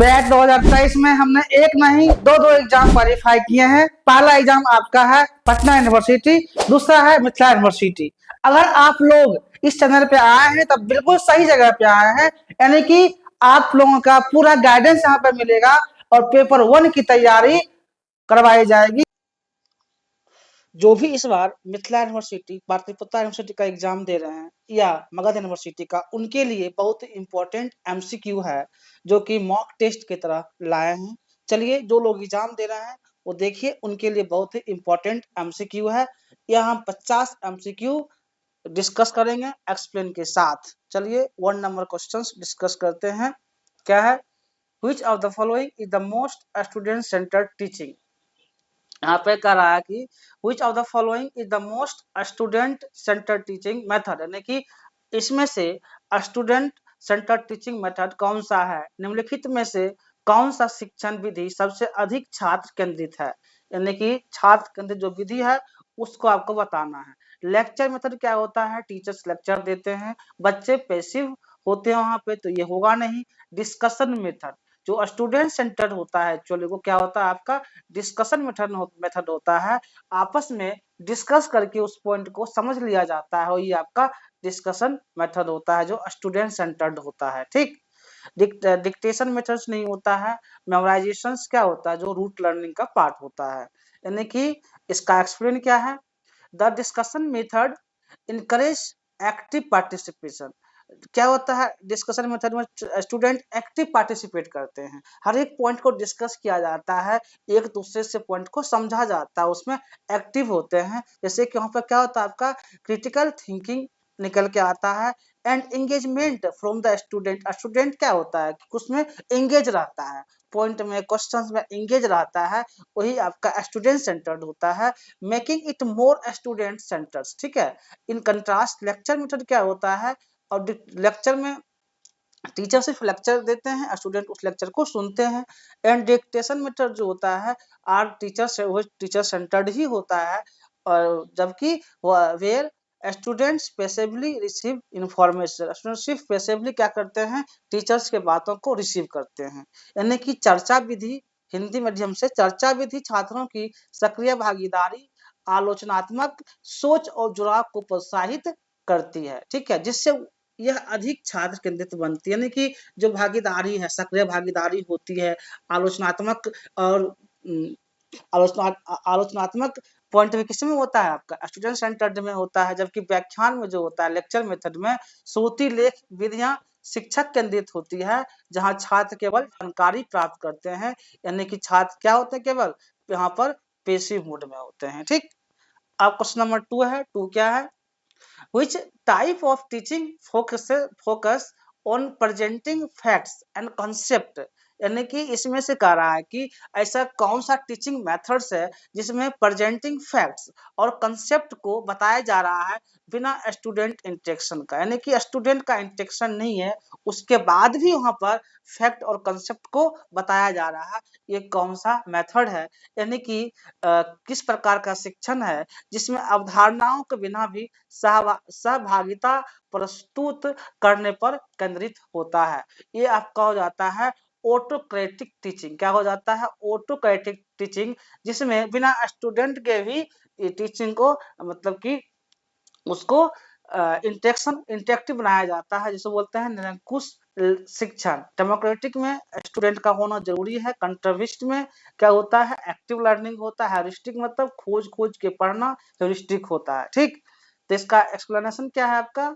PAT 2023 में हमने एक नहीं दो एग्जाम क्वालिफाई किए हैं। पहला एग्जाम आपका है पटना यूनिवर्सिटी, दूसरा है मिथिला यूनिवर्सिटी। अगर आप लोग इस चैनल पे आए हैं तब बिल्कुल सही जगह पे आए हैं, यानी कि आप लोगों का पूरा गाइडेंस यहाँ पे मिलेगा और पेपर 1 की तैयारी करवाई जाएगी। जो भी इस बार मिथिला यूनिवर्सिटी, पाटलिपुत्र यूनिवर्सिटी का एग्जाम दे रहे हैं या मगध यूनिवर्सिटी का, उनके लिए बहुत इंपॉर्टेंट एमसीक्यू है जो कि मॉक टेस्ट की तरह लाए हैं। चलिए, जो लोग एग्जाम दे रहे हैं वो देखिए, उनके लिए बहुत ही इंपॉर्टेंट एमसीक्यू है। यह हम 50 एमसीक्यू डिस्कस करेंगे एक्सप्लेन के साथ। चलिए 1 नंबर क्वेश्चंस डिस्कस करते हैं। क्या है? Which of the following is the most student centred teaching. यहाँ पे कह रहा है कि which of the following is the most student centered teaching method, यानी कि इसमें से स्टूडेंट सेंटर्ड टीचिंग मेथड कौन सा है, निम्नलिखित में से कौन सा शिक्षण विधि सबसे अधिक छात्र केंद्रित है। यानी कि छात्र केंद्रित जो विधि है उसको आपको बताना है। लेक्चर मेथड क्या होता है? टीचर्स लेक्चर देते हैं, बच्चे पैसिव होते हैं वहां पे, तो ये होगा नहीं। डिस्कशन मेथड जो स्टूडेंट सेंटर्ड होता है, एक्चुअली वो क्या होता है आपका डिस्कशन मेथड होता है। आपस में डिस्कस करके उस पॉइंट को समझ लिया जाता है, ये आपका डिस्कशन मेथड होता है जो स्टूडेंट सेंटर्ड होता है। ठीक, डिक्टेशन मेथड्स नहीं होता है। मेमोराइजेशन क्या होता है? जो रूट लर्निंग का पार्ट होता है। यानी कि इसका एक्सप्लेन क्या है? The discussion method encourage active participation. क्या होता है डिस्कशन मेथड में? स्टूडेंट एक्टिव पार्टिसिपेट करते हैं, हर एक पॉइंट को डिस्कस किया जाता है, एक दूसरे से पॉइंट को समझा जाता है, उसमें एक्टिव होते हैं। जैसे कि वहाँ पर क्या होता है आपका क्रिटिकल थिंकिंग निकल के आता है। And engagement from the student. Student क्या होता है कि उसमें एंगेज रहता है, पॉइंट में क्वेश्चंस में एंगेज रहता है, वही आपका स्टूडेंट सेंटर्ड होता है। Making it more student centres. ठीक है। इन कंट्रास्ट लेक्चर मेथड क्या होता है? और लेक्चर में टीचर सिर्फ लेक्चर देते हैं, स्टूडेंट उस लेक्चर को सुनते हैं। एंड डिक्टेशन मेथड जो होता है आर टीचर से वो टीचर सेंटर्ड ही होता है, और जबकि where students passively receive information. Student सिर्फ पैसिवली क्या करते हैं? टीचर्स के बातों को रिसीव करते हैं। यानी कि चर्चा विधि, हिंदी माध्यम से चर्चा विधि छात्रों की सक्रिय भागीदारी, आलोचनात्मक सोच और जुड़ाव को प्रोत्साहित करती है। ठीक है, जिससे यह अधिक छात्र केंद्रित बनती है। यानी कि जो भागीदारी है, सक्रिय भागीदारी होती है, आलोचनात्मक और आलोचनात्मक पॉइंट में किसमें होता है? आपका स्टूडेंट सेंटर्ड में होता है। जबकि व्याख्यान में जो होता है लेक्चर मेथड में श्रुति लेख विधियां शिक्षक केंद्रित होती है, जहां छात्र केवल जानकारी प्राप्त करते हैं। यानी कि छात्र क्या होते हैं? केवल यहाँ पर पेसिव मोड में होते हैं। ठीक, अब क्वेश्चन नंबर 2 है। 2 क्या है? Which type of teaching focus on presenting facts and concept। यानी कि इसमें से कह रहा है कि ऐसा कौन सा टीचिंग मेथड्स है जिसमें प्रेजेंटिंग फैक्ट्स और कंसेप्ट को बताया जा रहा है बिना स्टूडेंट इंटरेक्शन का। यानी कि स्टूडेंट का इंटरेक्शन नहीं है, उसके बाद भी वहां पर फैक्ट और कंसेप्ट को बताया जा रहा है, ये कौन सा मेथड है? यानी कि किस प्रकार का शिक्षण है जिसमें अवधारणाओं के बिना भी सहभागिता प्रस्तुत करने पर केंद्रित होता है। ये आपका हो जाता है ऑटोक्रेटिक टीचिंग। क्या हो जाता है? ऑटोक्रेटिक टीचिंग, जिसमें बिना स्टूडेंट के भी टीचिंग को मतलब कि उसको इंटरेक्टिव बनाया जाता है, जिसे बोलते हैं निरंकुश शिक्षण। डेमोक्रेटिक में स्टूडेंट का होना जरूरी है। कंट्रविस्ट में क्या होता है? एक्टिव लर्निंग होता है। हेरिस्टिक मतलब खोज के पढ़ना, हेरिस्टिक होता है। ठीक, तो इसका एक्सप्लेनेशन क्या है आपका?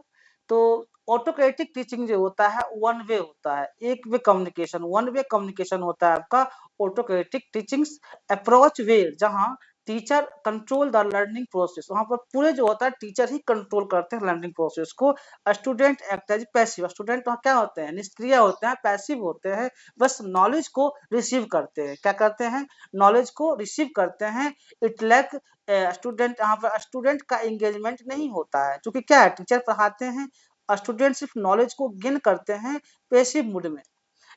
तो ऑटोक्रेटिक टीचिंग जो होता है वन वे होता है, एक way communication, one way communication होता है आपका ऑटोक्रेटिक टीचिंग्स अप्रोच वे, जहां teacher control the learning process. वहां पर पूरे जो होता है टीचर ही कंट्रोल करते हैं लर्निंग प्रोसेस को। Student act as passive. Student क्या होते हैं? निष्क्रिय होते हैं, पैसिव होते हैं, बस नॉलेज को रिसीव करते हैं। क्या करते हैं? नॉलेज को रिसीव करते हैं। इट लैक स्टूडेंट, यहाँ पर स्टूडेंट का एंगेजमेंट नहीं होता है, क्योंकि क्या है टीचर पढ़ाते हैं, स्टूडेंट सिर्फ नॉलेज को गेन करते हैं पैसिव मूड में।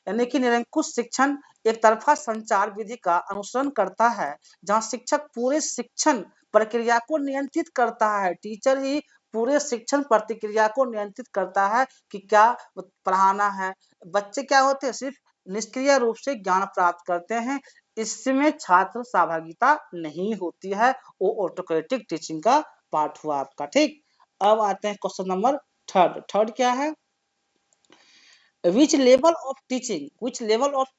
यानी कि निरंकुश शिक्षण एक तरफा संचार विधि का अनुसरण करता है, जहां शिक्षक पूरे शिक्षण प्रक्रिया को नियंत्रित करता है। टीचर ही पूरे शिक्षण प्रक्रिया को नियंत्रित करता है कि क्या पढ़ाना है। बच्चे क्या होते हैं? सिर्फ निष्क्रिय रूप से ज्ञान प्राप्त करते हैं, इसमें छात्र सहभागिता नहीं होती है, वो ऑटोक्रेटिक टीचिंग का पार्ट हुआ आपका। ठीक, अब आते हैं क्वेश्चन नंबर थर्ड। थर्ड क्या है? which level of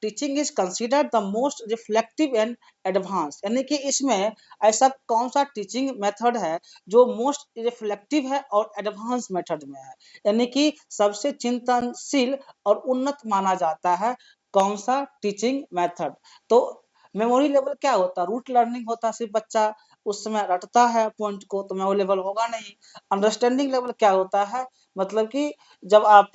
teaching is considered the most reflective and advanced, यानी कि इसमें ऐसा कौन सा टीचिंग मेथड है जो मोस्ट रिफ्लेक्टिव है और एडवांस मेथड में है, यानी कि सबसे चिंतनशील और उन्नत माना जाता है कौन सा टीचिंग मेथड। तो मेमोरी लेवल क्या होता है? रूट लर्निंग होता है, सिर्फ बच्चा उस समय रटता है पॉइंट को, तो मेमोरी लेवल होगा नहीं। अंडरस्टैंडिंग लेवल क्या होता है? मतलब कि जब आप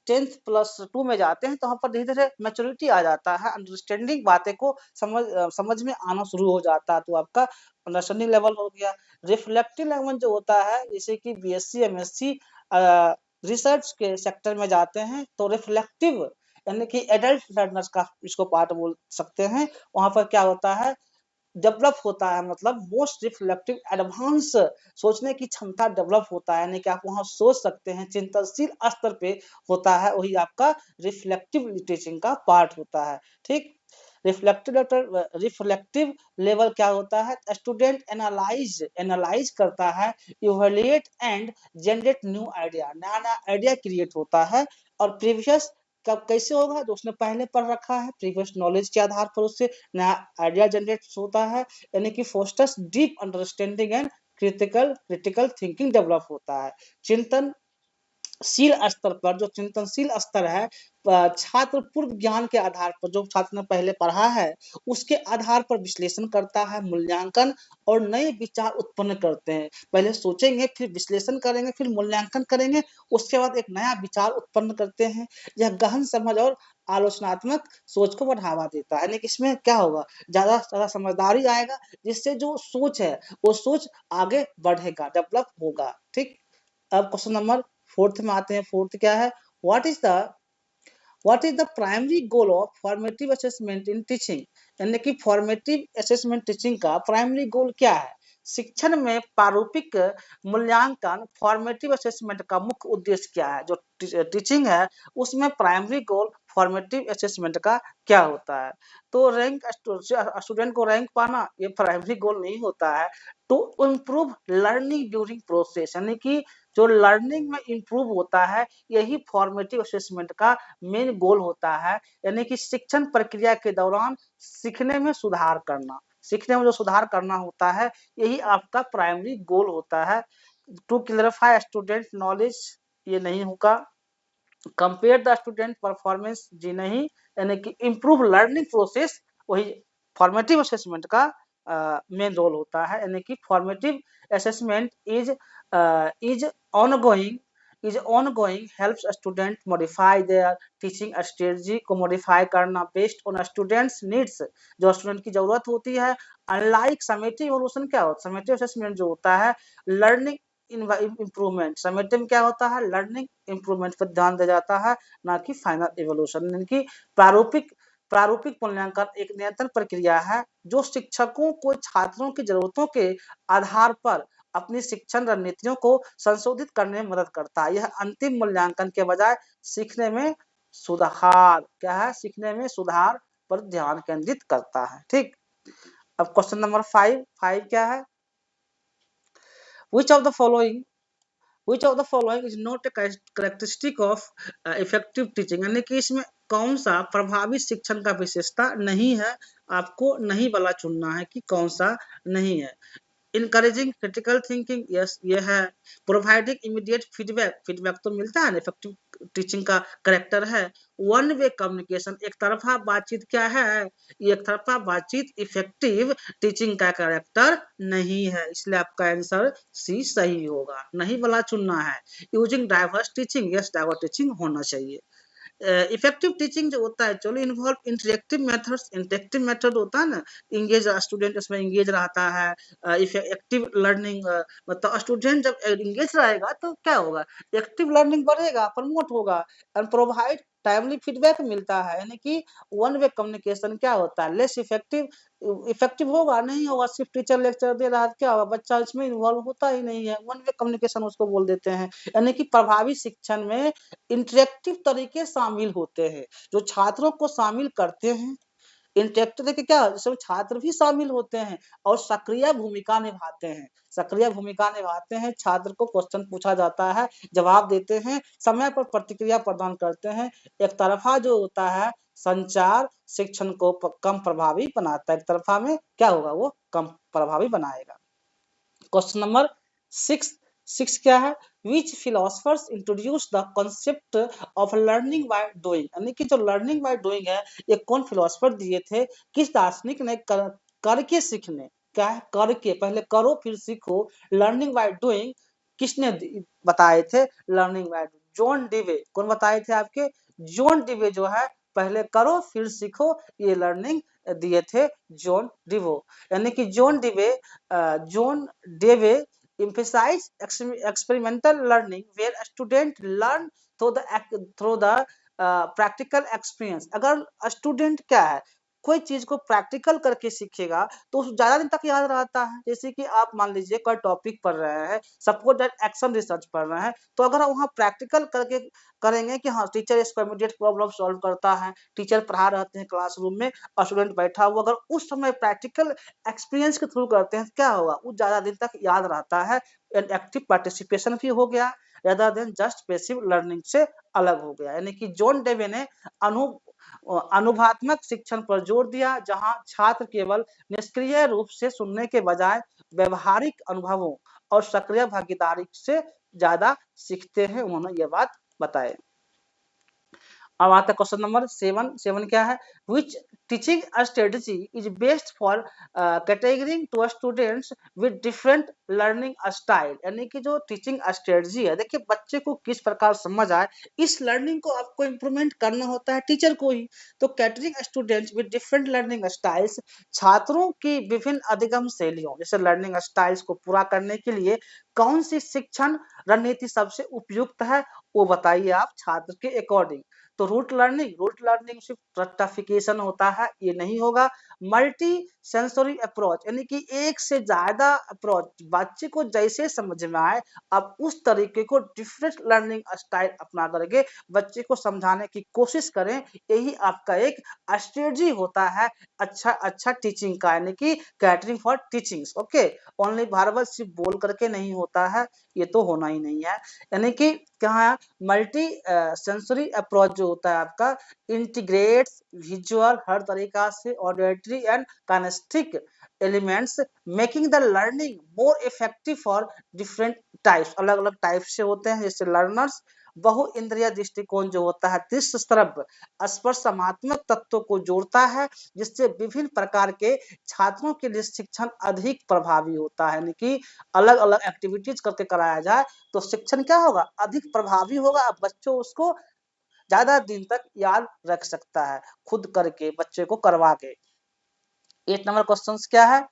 10th+2 में जाते हैं तो वहाँ पर धीरे-धीरे मैच्योरिटी आ जाता है, अंडरस्टैंडिंग बातें को समझ में आना शुरू हो जाता है, तो आपका अंडरस्टैंडिंग लेवल हो गया। रिफ्लेक्टिव लेवल जो होता है, जैसे कि बीएससी, एमएससी रिसर्च के सेक्टर में जाते हैं तो रिफ्लेक्टिव यानी कि एडल्ट लर्नर्स का इसको पार्ट बोल सकते हैं। वहाँ पर क्या होता है? डेवलप होता है, मतलब मोस्ट रिफ्लेक्टिव एडवांस सोचने की क्षमता डेवलप होता है, यानी कि आप वहाँ सोच सकते हैं, चिंतनशील स्तर पे होता है, वही आपका रिफ्लेक्टिव टीचिंग का पार्ट होता है। ठीक, रिफ्लेक्टिव लेवल क्या होता है? स्टूडेंट एनालाइज करता है, evaluate and generate new idea, नया नया आइडिया क्रिएट होता है। और प्रीवियस कब कैसे होगा? जो उसने पहले पढ़ रखा है, प्रीवियस नॉलेज के आधार पर उससे नया आइडिया जनरेट होता है, यानी कि fosters deep understanding and critical thinking develop होता है। चिंतनशील स्तर पर, जो चिंतनशील स्तर है, छात्र पूर्व ज्ञान के आधार पर, जो छात्र ने पहले पढ़ा है उसके आधार पर विश्लेषण करता है, मूल्यांकन और नए विचार उत्पन्न करते हैं। पहले सोचेंगे, फिर विश्लेषण करेंगे, फिर मूल्यांकन करेंगे, उसके बाद एक नया विचार उत्पन्न करते हैं। यह गहन समझ और आलोचनात्मक सोच को बढ़ावा देता है, यानी कि इसमें क्या होगा? ज्यादा समझदारी आएगा, जिससे जो सोच है वो सोच आगे बढ़ेगा, डेवलप होगा। ठीक, अब क्वेश्चन नंबर फोर्थ में आते हैं। फोर्थ क्या है? What is the primary goal of formative assessment in teaching, यानी कि फॉर्मेटिव असेसमेंट टीचिंग का प्राइमरी गोल क्या है? शिक्षण में प्रारूपिक मूल्यांकन फॉर्मेटिव असेसमेंट का मुख्य उद्देश्य क्या है? जो टीचिंग है उसमें प्राइमरी गोल फॉर्मेटिव असेसमेंट का क्या होता है? तो रैंक, स्टूडेंट को रैंक पाना, ये प्राइमरी गोल नहीं होता है। To improve learning during process, यानी कि जो लर्निंग में इम्प्रूव होता है, यही फॉर्मेटिव असेसमेंट का मेन गोल होता है, यानी कि शिक्षण प्रक्रिया के दौरान सीखने में सुधार करना, सीखने में जो सुधार करना होता है, यही आपका प्राइमरी गोल होता है। टू क्लैरिफाई स्टूडेंट नॉलेज, ये नहीं होगा। कंपेयर द स्टूडेंट परफॉर्मेंस, जी नहीं, यानी कि इम्प्रूव लर्निंग प्रोसेस, वही फॉर्मेटिव असेसमेंट का मेन रोल होता है, यानी कि formative assessment is ongoing helps student modify there teaching strategy, को मॉडिफाई करना बेस्ड ऑन स्टूडेंट्स नीड्स, जो स्टूडेंट की जरूरत होती है। अनलाइक समेटिव इवोल्यूशन, क्या होता है? समेटिव असेसमेंट जो होता है लर्निंग इम्प्रूवमेंट, समेटिव क्या होता है? लर्निंग इम्प्रूवमेंट पर ध्यान दिया जाता है, ना कि फाइनल इवोल्यूशन। यानी कि प्रारूपिक मूल्यांकन एक नियंत्रण प्रक्रिया है जो शिक्षकों को छात्रों की जरूरतों के आधार पर अपनी शिक्षण रणनीतियों को संशोधित करने में मदद करता है। यह अंतिम मूल्यांकन के बजाय सीखने में सुधार, क्या है? सीखने में सुधार पर ध्यान केंद्रित करता है। ठीक, अब क्वेश्चन नंबर 5 क्या है? Which of the following is not a characteristic of effective teaching, यानी कि इसमें कौन सा प्रभावी शिक्षण का विशेषता नहीं है? आपको नहीं वाला चुनना है कि कौन सा नहीं है। इनकरेजिंग क्रिटिकल थिंकिंग, यस ये है। प्रोवाइडिंग इमीडिएट फीडबैक तो मिलता है ना, इफेक्टिव टीचिंग का करेक्टर है। वन वे कम्युनिकेशन, एक तरफा बातचीत क्या है? एक तरफा बातचीत इफेक्टिव टीचिंग का करेक्टर नहीं है, इसलिए आपका आंसर सी सही होगा, नहीं वाला चुनना है। Using diverse teaching, yes diverse teaching होना चाहिए। इफेक्टिव टीचिंग जो होता है चलो इन्वॉल्व इंटरेक्टिव मेथड होता है ना, इंगेज स्टूडेंट उसमें इंगेज रहता है। इफेक्टिव लर्निंग मतलब स्टूडेंट जब इंगेज रहेगा तो क्या होगा? एक्टिव लर्निंग बढ़ेगा, प्रमोट होगा। एंड प्रोवाइड टाइमली फीडबैक मिलता है, यानी कि वन वे कम्युनिकेशन क्या होता है, लेस इफेक्टिव होगा नहीं होगा, सिर्फ टीचर लेक्चर दे रहा है क्या होगा, बच्चा इसमें इन्वॉल्व होता ही नहीं है, वन वे कम्युनिकेशन उसको बोल देते हैं। यानी कि प्रभावी शिक्षण में इंटरेक्टिव तरीके शामिल होते हैं, जो छात्रों को शामिल करते हैं। इंटरेक्टिव देखिए क्या, इसमें छात्र भी शामिल होते हैं और सक्रिय भूमिका निभाते हैं। सक्रिय भूमिका निभाते हैं, छात्र को क्वेश्चन पूछा जाता है, जवाब देते हैं, समय पर प्रतिक्रिया प्रदान करते हैं। एक तरफा जो होता है संचार शिक्षण को कम प्रभावी बनाता है, एक तरफा में क्या होगा, वो कम प्रभावी बनाएगा। क्वेश्चन नंबर 6 क्या है, which philosophers introduce the concept of learning by doing, यानी कि जो लर्निंग बाय डूइंग है ये कौन फिलोसफर दिए थे, किस दार्शनिक ने करके सीखने, क्या है करके, पहले करो फिर सीखो, लर्निंग बाय डूइंग किसने बताए थे, लर्निंग बाय जॉन डीवे, कौन बताए थे आपके, जॉन डीवे जो है पहले करो फिर सीखो, ये लर्निंग दिए थे जॉन डिवो, यानी कि John डेवे emphasize experimental learning where a student learn through the practical experience। अगर स्टूडेंट क्या है कोई चीज को प्रैक्टिकल करके सीखेगा तो ज्यादा दिन तक याद रहता है। जैसे कि आप मान लीजिए कोई टॉपिक पढ़ रहे हैं, सपोज दैट एक्शन रिसर्च पढ़ रहे हैं, तो अगर वहाँ प्रैक्टिकल करके करेंगे कि हाँ टीचर इसको इमीडिएट प्रॉब्लम सॉल्व करता है, टीचर पढ़ा रहते हैं क्लासरूम में और स्टूडेंट बैठा हुआ, अगर उस समय प्रैक्टिकल एक्सपीरियंस के थ्रू करते हैं क्या होगा, वो ज्यादा दिन तक याद रहता है, एक्टिव पार्टिसिपेशन भी हो गया, rather than just passive learning से अलग हो गया। यानी कि जॉन डेवे ने अनुभवात्मक शिक्षण पर जोर दिया, जहां छात्र केवल निष्क्रिय रूप से सुनने के बजाय व्यवहारिक अनुभवों और सक्रिय भागीदारी से ज्यादा सीखते हैं, उन्होंने ये बात बताए। अब आता है क्वेश्चन नंबर 7 क्या है, which teaching strategy is best for catering to students with different learning style, यानी कि जो टीचिंग स्ट्रेटजी है, देखिए बच्चे को किस प्रकार समझ आए, इस लर्निंग को आपको इम्प्रूवमेंट करना होता है टीचर को ही। तो catering students with different learning styles, छात्रों की विभिन्न अधिगम शैलियों जैसे लर्निंग स्टाइल्स को पूरा करने के लिए कौन सी शिक्षण रणनीति सबसे उपयुक्त है, वो बताइए आप छात्र के अकॉर्डिंग। तो रूट लर्निंग सिर्फ रट्टाफिकेशन होता है, ये नहीं होगा। मल्टी सेंसरी अप्रोच, यानी कि एक से ज्यादा अप्रोच, बच्चे को जैसे समझ में आए आप उस तरीके को डिफरेंट लर्निंग स्टाइल अपना करके बच्चे को समझाने की कोशिश करें, यही आपका एक स्ट्रेटजी होता है अच्छा टीचिंग का, यानी कि catering for teachings. Okay, only verbal सिर्फ बोल करके नहीं होता है, ये तो होना ही नहीं है। यानी कि क्या है, मल्टी सेंसरी अप्रोच जो होता है आपका इंटीग्रेट्स विजुअल हर तरीका से auditory and kinesthetic elements, making the learning more effective for different types, अलग अलग टाइप से होते हैं। जैसे लर्नर्स बहु इंद्रिय दृष्टिकोण जो होता है दृश्य श्रव्य स्पर्शात्मक तत्वों को जोड़ता है, जिससे विभिन्न प्रकार के छात्रों के लिए शिक्षण अधिक प्रभावी होता है। यानी कि अलग अलग एक्टिविटीज करके कराया जाए तो शिक्षण क्या होगा, अधिक प्रभावी होगा, बच्चों उसको ज्यादा दिन तक याद रख सकता है खुद करके, बच्चे को करवा के। 8 नंबर क्वेश्चन क्या है,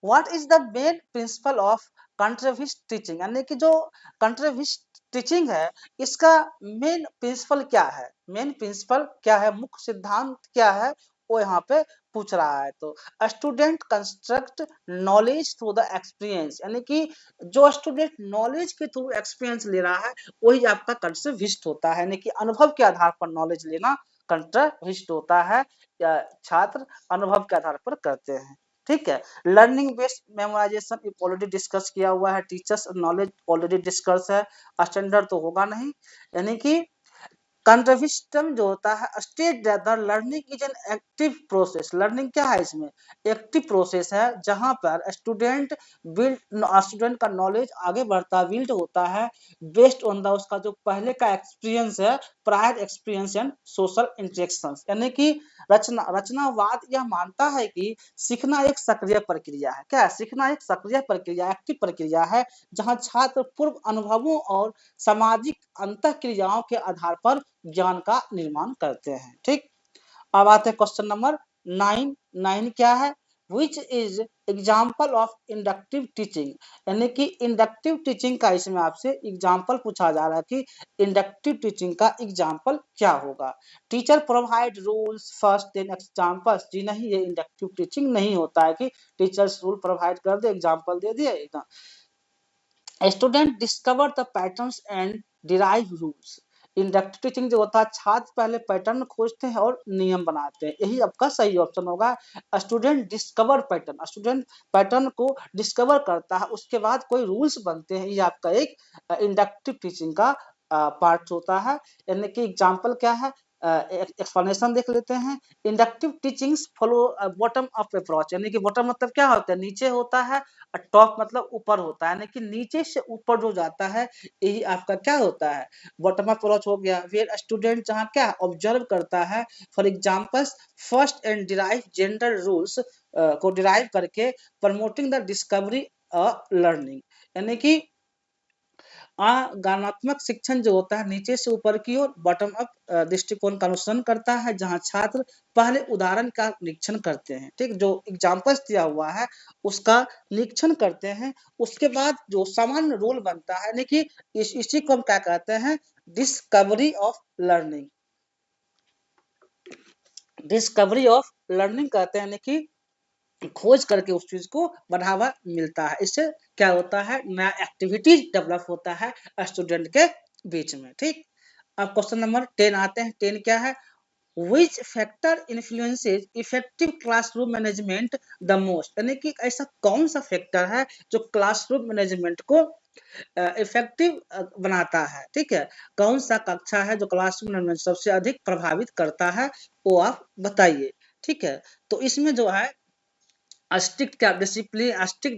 what is the main principle of contribute teaching, यानी कि जो कंट्रीब्यूट टीचिंग है इसका मेन प्रिंसिपल क्या है, मेन प्रिंसिपल क्या है, मुख्य सिद्धांत क्या है, वो यहाँ पे पूछ रहा है। तो student construct knowledge through the experience, यानी कि जो स्टूडेंट नॉलेज के थ्रू एक्सपीरियंस ले रहा है वही आपका कंट्रीब्यूट होता है, यानी कि अनुभव के आधार पर नॉलेज लेना कंट्रीब्यूट होता है, या छात्र अनुभव के आधार पर करते हैं। ठीक है, learning based memorisation already discuss किया हुआ है, टीचर्स नॉलेज ऑलरेडी डिस्कस है, स्टैंडर्ड तो होगा नहीं। यानी कि कंट्रीब्यूशन जो होता है state that the learning is an active process, learning क्या है इसमें एक्टिव प्रोसेस है, जहां पर स्टूडेंट का नॉलेज आगे बढ़ता बिल्ड होता है बेस्ड ऑन द उसका जो पहले का एक्सपीरियंस है, prior experience and social interactions. यानी कि रचनावाद यह मानता है कि सीखना एक सक्रिय प्रक्रिया है, क्या सीखना एक सक्रिय प्रक्रिया एक्टिव प्रक्रिया है, जहां छात्र पूर्व अनुभवों और सामाजिक अंतःक्रियाओं के आधार पर ज्ञान का निर्माण करते हैं। ठीक, अब आते हैं क्वेश्चन नंबर 9 क्या है, which is example of inductive teaching, यानी कि इंडक्टिव टीचिंग का इसमें आपसे एग्जाम्पल पूछा जा रहा है कि इंडक्टिव टीचिंग का एग्जाम्पल क्या होगा। Teacher provide rules first then examples, जी नहीं, ये इंडक्टिव टीचिंग नहीं होता है कि टीचर्स रूल प्रोवाइड कर दे एग्जाम्पल दे दिया एकदम। Student discover the patterns and derive rules, inductive teaching जो होता है छात्र पहले पैटर्न खोजते हैं और नियम बनाते हैं, यही आपका सही ऑप्शन होगा। Student discover pattern, student pattern को डिस्कवर करता है, उसके बाद कोई रूल्स बनते हैं, ये आपका एक इंडक्टिव टीचिंग का पार्ट होता है। यानी कि एग्जाम्पल क्या है, एक्सप्लेनेशन देख लेते हैं। Inductive teachings follow bottom up approach, यानी कि बॉटम मतलब क्या होता है, नीचे होता है, और टॉप मतलब ऊपर होता है, यानी कि नीचे से ऊपर जो जाता है यही आपका क्या होता है, बॉटम अप अप्रोच हो गया। वेयर स्टूडेंट जहाँ क्या ऑब्जर्व करता है, for examples first and derive gender rules को डिराइव करके प्रमोटिंग द डिस्कवरी लर्निंग, यानी कि ज्ञानात्मक शिक्षण जो होता है नीचे से ऊपर की ओर बॉटम अप दृष्टिकोण का अनुसरण करता है, जहां छात्र पहले उदाहरण का निरीक्षण करते हैं, ठीक, जो एग्जाम्पल्स दिया हुआ है उसका निरीक्षण करते हैं, उसके बाद जो सामान्य रूल बनता है, यानी कि इसी को हम क्या कहते हैं, discovery of learning, discovery of learning कहते हैं, यानी कि खोज करके उस चीज को बढ़ावा मिलता है, इससे क्या होता है, नया एक्टिविटीज डेवलप होता है स्टूडेंट के बीच में, ठीक। अब क्वेश्चन नंबर 10 आते हैं। 10 क्या है, which factor influences effective classroom management the most, यानी कि ऐसा कौन सा फैक्टर है जो क्लासरूम मैनेजमेंट को इफेक्टिव बनाता है, ठीक है, कौन सा कक्षा है जो क्लासरूम मैनेजमेंट सबसे अधिक प्रभावित करता है, वो आप बताइए, ठीक है। तो इसमें जो है strict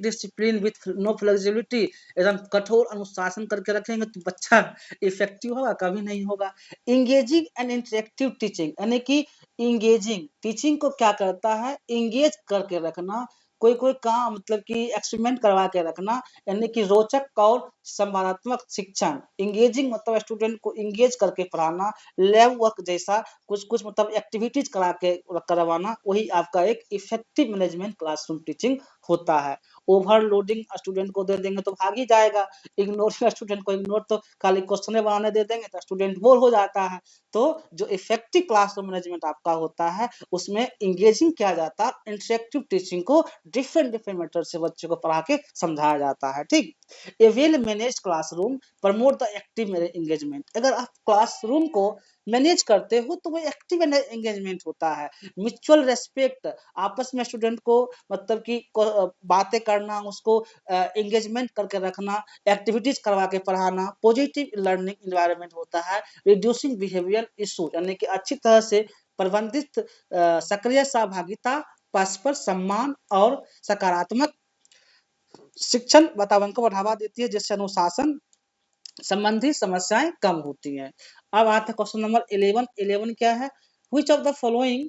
discipline with no flexibility, एकदम कठोर अनुशासन करके रखेंगे तो बच्चा इफेक्टिव होगा, कभी नहीं होगा। इंगेजिंग एंड इंटरेक्टिव टीचिंग, यानी कि इंगेजिंग टीचिंग को क्या करता है, इंगेज करके रखना, कोई कोई काम मतलब कि एक्सपेरिमेंट करवा के रखना, यानी कि रोचक और संवादात्मक शिक्षण। इंगेजिंग मतलब स्टूडेंट को इंगेज करके पढ़ाना, लैब वर्क जैसा कुछ कुछ मतलब एक्टिविटीज करा के करवाना, वही आपका एक इफेक्टिव मैनेजमेंट क्लासरूम टीचिंग होता है। ओवरलोडिंग स्टूडेंट को दे देंगे तो भाग ही जाएगा, इग्नोरिंग स्टूडेंट को, इग्नोर तो खाली क्वेश्चन बनाने दे देंगे तो स्टूडेंट बोर हो जाता है। तो जो इफेक्टिव क्लासरूम मैनेजमेंट आपका होता है उसमें इंगेजिंग किया जाता है, इंटरेक्टिव टीचिंग को डिफरेंट डिफरेंट मेथड से बच्चों को पढ़ा के समझाया जाता है, ठीक। A well manage classroom promote the active engagement, अगर आप क्लासरूम को मैनेज करते हो तो वो एक्टिव एंगेजमेंट होता है। म्यूचुअल रेस्पेक्ट, आपस में स्टूडेंट को मतलब कि बातें करना, उसको एंगेजमेंट करके रखना, एक्टिविटीज करवा के पढ़ाना, पॉजिटिव लर्निंग इन्वायरमेंट होता है। रिड्यूसिंग बिहेवियर इशू, यानी कि अच्छी तरह से प्रबंधित सक्रिय सहभागिता, परस्पर सम्मान और सकारात्मक शिक्षण वातावरण को बढ़ावा देती है, जिससे अनुशासन संबंधी समस्याएं कम होती हैं। अब आता है क्वेश्चन नंबर 11। 11 क्या है, which of the following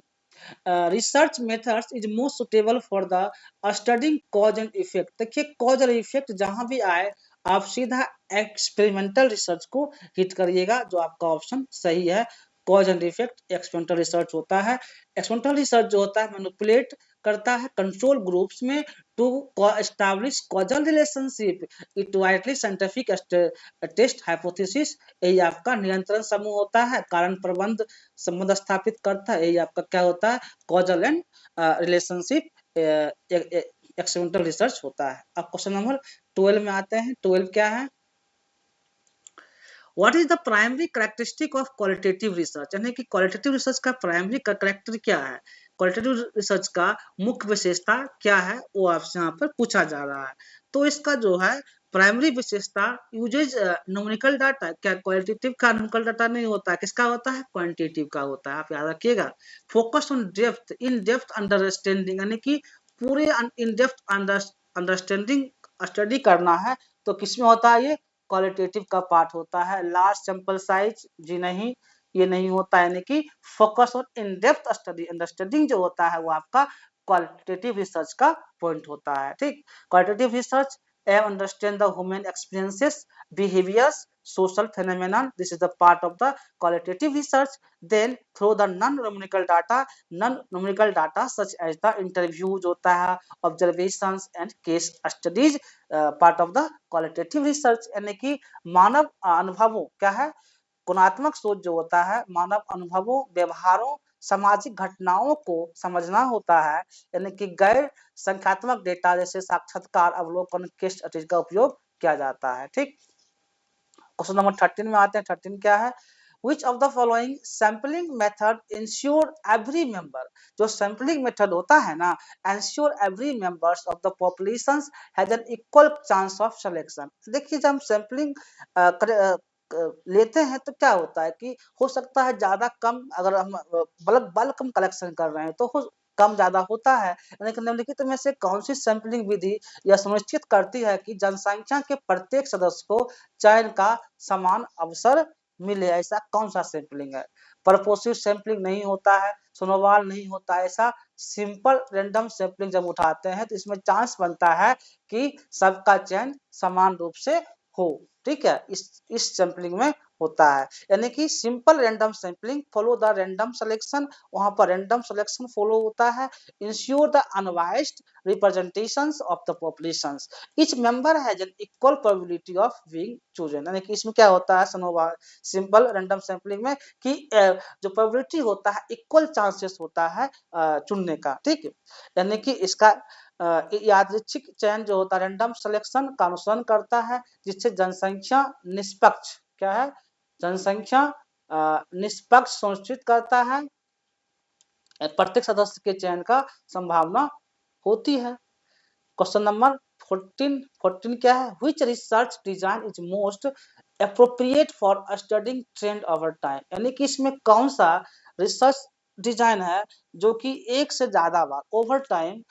research methods is most suitable for the studying cause and effect. देखिए कॉज और इफेक्ट जहां भी आए आप सीधा एक्सपेरिमेंटल रिसर्च को हिट करिएगा, जो आपका ऑप्शन सही है। Cause and effect experimental research होता है। एक्सपेरिमेंटल रिसर्च जो होता है मैनिपुलेट करता है कंट्रोल ग्रुप्स में to establish causal relationship, it widely scientific test hypothesis, यही आपका नियंत्रण समूह होता है, कारण प्रबंध संबंध स्थापित करता है, यही आपका क्या होता है, causal and relationship experimental research होता है। अब क्वेश्चन नंबर 12 में आते हैं। 12 क्या है, what is the primary characteristic of qualitative research, यानी कि क्वालिटेटिव रिसर्च का प्राइमरी कैरेक्टर क्या है, क्वालिटेटिव रिसर्च का मुख्य विशेषता क्या है, वो आपसे यहाँ पर पूछा जा रहा है। तो इसका जो है प्राइमरी विशेषता यूजेज न्यूमेरिकल डाटा, क्या क्वालिटेटिव का न्यूमेरिकल डाटा नहीं होता है, किसका होता है, क्वांटिटेटिव का होता है, आप याद रखिएगा। Focus on depth, in depth understanding, यानी कि पूरे इन डेप्थ अंडरस्टैंडिंग स्टडी करना है, तो किसमें होता है, ये क्वालिटेटिव का पार्ट होता है। लार्ज सैंपल साइज, जी नहीं, ये नहीं होता है, यानी कि focus on in depth study understanding जो होता है वो आपका क्वालिटेटिव रिसर्च का पॉइंट होता है, ठीक। Qualitative research and understand the human experiences, behaviors, social phenomenon. This is the part of the qualitative research. Then through the non-numerical data such as the interviews होता है, observations and case studies, part of the qualitative research. यानी कि मानव अनुभवों क्या है, गुणात्मक सोच जो होता है, मानव अनुभवों, व्यवहारों, सामाजिक घटनाओं को समझना होता है। यानी कि गैर संख्यात्मक डेटा जैसे साक्षात्कार, अवलोकन, केस स्टडीज का उपयोग किया जाता है। ठीक, क्वेश्चन नंबर 13 में आते हैं। 13 क्या है, Which of the following sampling method ensure every member, जो सैम्पलिंग मेथड होता है ना, ensure every members of the populations has an equal chance of selection। देखिए जब हम सैम्पलिंग लेते हैं तो क्या होता है कि हो सकता है ज्यादा कम, अगर हम बल्क कम कलेक्शन कर रहे हैं तो कम ज्यादा होता है। लेकिन निम्नलिखित में से कौन सी सैम्पलिंग विधि यह सुनिश्चित करती है कि जनसंख्या के प्रत्येक सदस्य को चयन का समान अवसर मिले? ऐसा कौन सा सैम्पलिंग है? परपोसिव सैम्पलिंग नहीं होता है, सोनोवाल नहीं होता है, ऐसा सिंपल रैंडम सैम्पलिंग जब उठाते हैं तो इसमें चांस बनता है कि सबका चयन समान रूप से हो। ठीक है, इस सैम्पलिंग में होता है। यानी कि simple random sampling follow the random selection, वहां पर रैंडम सिलेक्शन फॉलो होता है। Ensure the unbiased representations of the populations, each member has an equal probability of being chosen. यानी कि इसमें क्या होता है सिंपल रैंडम सैम्पलिंग में कि जो प्रोबेबिलिटी होता है इक्वल चांसेस होता है चुनने का। ठीक है, यानी कि इसका यादृच्छिक चयन जो होता है रैंडम सिलेक्शन का अनुसरण करता है, जिससे जनसंख्या निष्पक्ष क्या है, जनसंख्या निष्पक्ष सुनिश्चित करता है, प्रत्येक सदस्य के चयन का संभावना होती है। क्वेश्चन नंबर 14 क्या है, which research design is most appropriate for studying trend over time. यानी कि इसमें कौन सा रिसर्च डिजाइन है जो कि एक से ज्यादा बार ओवर टाइम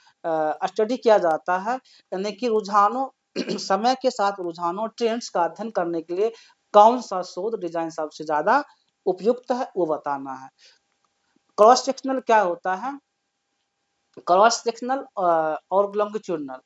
स्टडी किया जाता है, यानी कि रुझानों समय के साथ रुझानों ट्रेंड्स का अध्ययन करने के लिए कौन सा शोध डिजाइन सबसे ज्यादा उपयुक्त है वो बताना है। क्रॉस सेक्शनल क्या होता है, क्रॉस सेक्शनल और लॉन्गिट्यूडनल,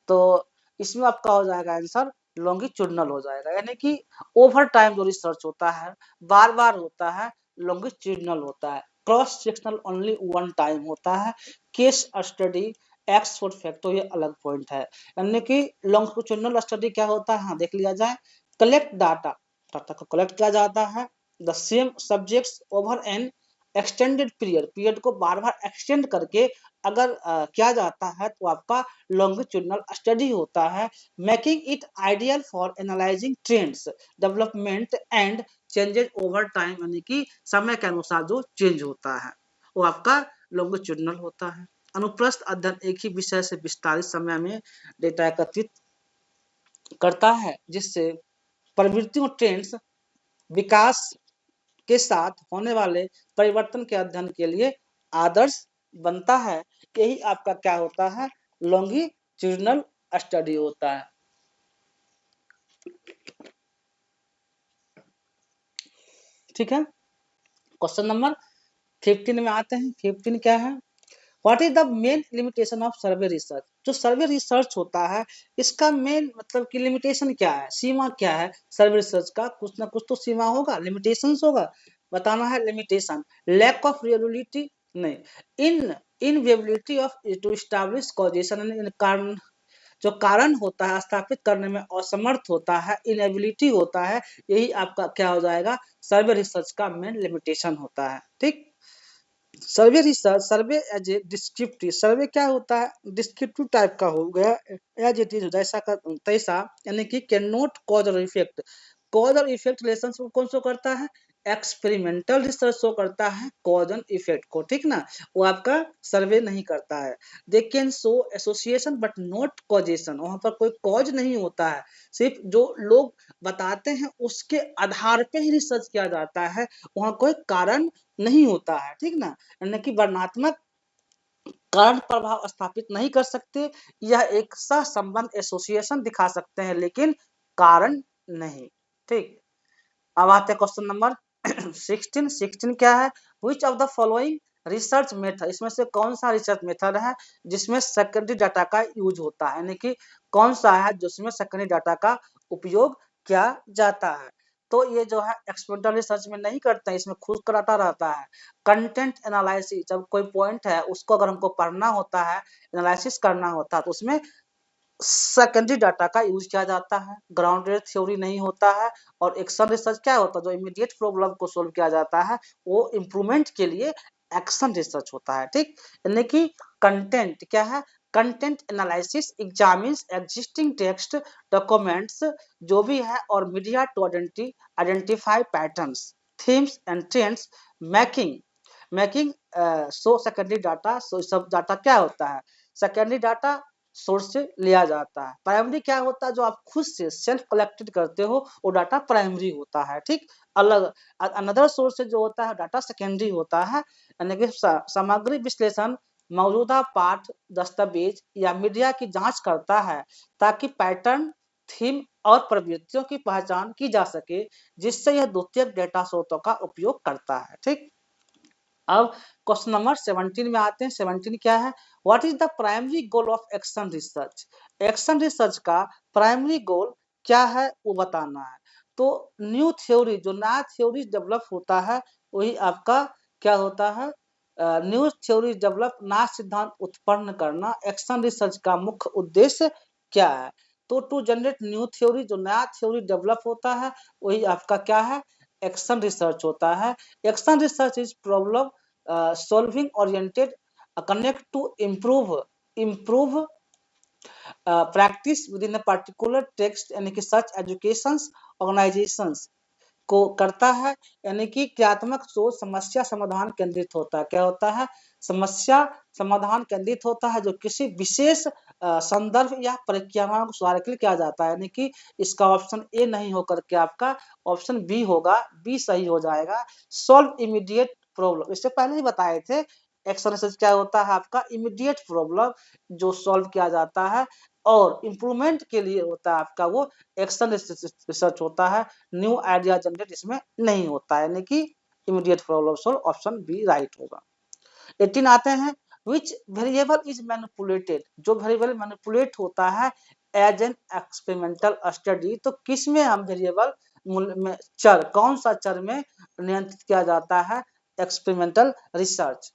तो इसमें आपका हो जाएगा आंसर लॉन्गिट्यूडनल हो जाएगा। यानी कि ओवर टाइम जो रिसर्च होता है बार बार होता है, लॉन्गिट्यूडनल होता है। Cross sectional only one time होता है। Case study x for facto ये अलग पॉइंट है। यानी कि लॉन्गिट्यूडनल स्टडी क्या होता है, हाँ देख लिया जाए, कलेक्ट डाटा को कलेक्ट किया जाता है, the same subjects over N extended period को बार बार एक्सटेंड करके अगर किया जाता है तो आपका लॉन्गिट्यूडनल स्टडी होता है। Making it ideal for analysing trends, development and changes over time, यानी कि समय के अनुसार जो चेंज होता है वो आपका लॉन्गिट्यूडनल होता है। अनुप्रस्थ अध्ययन एक ही विषय से विस्तारित समय में डेटा एकत्रित करता है, जिससे प्रवृत्तियों ट्रेंड्स विकास के साथ होने वाले परिवर्तन के अध्ययन के लिए आदर्श बनता है। यही आपका क्या होता है, लॉन्गिट्यूडनल स्टडी होता है। ठीक है, क्वेश्चन नंबर 15 में आते हैं। 15 क्या है, what is the main limitation of survey research. जो सर्वे रिसर्च होता है इसका मेन मतलब कि लिमिटेशन क्या है, सीमा क्या है सर्वे रिसर्च का, कुछ ना कुछ तो सीमा होगा, लिमिटेशंस होगा, बताना है। लिमिटेशन लैक ऑफ रियलिटी नहीं, inability of to establish causation, कारण जो कारण होता है स्थापित करने में असमर्थ होता है, इनएबिलिटी होता है, यही आपका क्या हो जाएगा, सर्वे रिसर्च का मेन लिमिटेशन होता है। ठीक, survey research, survey as a descriptive, survey क्या होता है, डिस्क्रिप्टिव टाइप का हो गया, एज इट इज जैसा का तैसा, यानी कि कैन नॉट कॉज और इफेक्ट, कॉज और इफेक्ट रिलेशन कौन शो करता है, एक्सपेरिमेंटल रिसर्च शो करता है कॉज एंड इफेक्ट को। ठीक ना, वो आपका सर्वे नहीं करता है। They can show association but not causation, वहां पर कोई कॉज नहीं होता है, सिर्फ जो लोग बताते हैं उसके आधार पे ही रिसर्च किया जाता है, वहां कोई कारण नहीं होता है। ठीक ना, यानी कि वर्णनात्मक कारण प्रभाव स्थापित नहीं कर सकते, यह एक सह संबंध एसोसिएशन दिखा सकते हैं लेकिन कारण नहीं। ठीक, अब आते हैं क्वेश्चन नंबर 16 क्या है, which of the following research method, इसमें से कौन सा रिसर्च मेथड है जिसमें सेकेंडरी डाटा का यूज होता है, यानी कि कौन सा है जिसमें सेकेंडरी डाटा का उपयोग किया जाता है। तो ये जो है एक्सपेरिमेंटल रिसर्च में नहीं करते हैं, इसमें खुद कराता रहता है। कंटेंट एनालिसिस, जब कोई पॉइंट है उसको अगर हमको पढ़ना होता है, एनालिसिस करना होता है, तो उसमें सेकेंडरी डाटा का यूज किया जाता है, ग्राउंडेड थ्योरी नहीं होता है। और एक्शन रिसर्च क्या होता है, जो इमीडिएट प्रॉब्लम को सोल्व किया जाता है, वो इम्प्रूवमेंट के लिए एक्शन रिसर्च होता है। ठीक, यानी कि कंटेंट क्या है, content analysis examines existing text documents जो भी है और media to identify patterns, themes and trends, making making so secondary data. So सब डाटा क्या होता है, सेकेंडरी डाटा सोर्स से लिया जाता है। प्राइमरी क्या होता है, जो आप खुद से सेल्फ कलेक्टेड करते हो वो डाटा प्राइमरी होता है। ठीक, अलग अनदर सोर्स से जो होता है डाटा सेकेंडरी होता है, यानी कि सामग्री विश्लेषण मौजूदा पाठ, दस्तावेज या मीडिया की जांच करता है ताकि पैटर्न, थीम और प्रवृत्तियों की पहचान की जा सके, जिससे यह द्वितीयक डेटा स्रोतों का उपयोग करता है। ठीक, अब क्वेश्चन नंबर 17 में आते हैं। 17 क्या है, what is the primary goal of action research. Action research का प्राइमरी गोल क्या है वो बताना है। तो न्यू थ्योरी, जो नया थ्योरी डेवलप होता है वही आपका क्या होता है, न्यू थ्योरी डेवलप, नया सिद्धांत उत्पन्न करना एक्शन रिसर्च का मुख्य उद्देश्य क्या है। तो टू जनरेट न्यू थ्योरी, जो नया थ्योरी डेवलप होता है वही आपका क्या है, एक्शन रिसर्च होता है। Action research is problem solving oriented, connect to improve practice within a particular text, यानी कि such educations organizations को करता है, यानी कि क्रियात्मक सोच समस्या समाधान केंद्रित होता है। क्या होता है, समस्या समाधान केंद्रित होता है, जो किसी विशेष संदर्भ या प्रक्रियाओं को सुधार के लिए किया जाता है। यानी कि इसका ऑप्शन ए नहीं होकर के आपका ऑप्शन बी होगा, बी सही हो जाएगा। सॉल्व इमीडिएट प्रॉब्लम, इससे पहले ही बताए थे एक्शन रिसर्च क्या होता है, आपका इमीडिएट प्रॉब्लम जो सॉल्व किया जाता है, और इम्प्रूवमेंट के लिए होता है आपका वो एक्शन रिसर्च होता है। न्यू आइडिया जनरेट इसमें नहीं होता है, यानी कि immediate problem solve, option b right होगा। 18 आते हैं, विच वेरिएबल इज मैनिपुलेटेड, जो वेरिएबल मैनिपुलेट होता है एज एन एक्सपेरिमेंटल स्टडी। तो किस में हम वेरिएबल में चर, कौन सा चर में नियंत्रित किया जाता है एक्सपेरिमेंटल रिसर्च।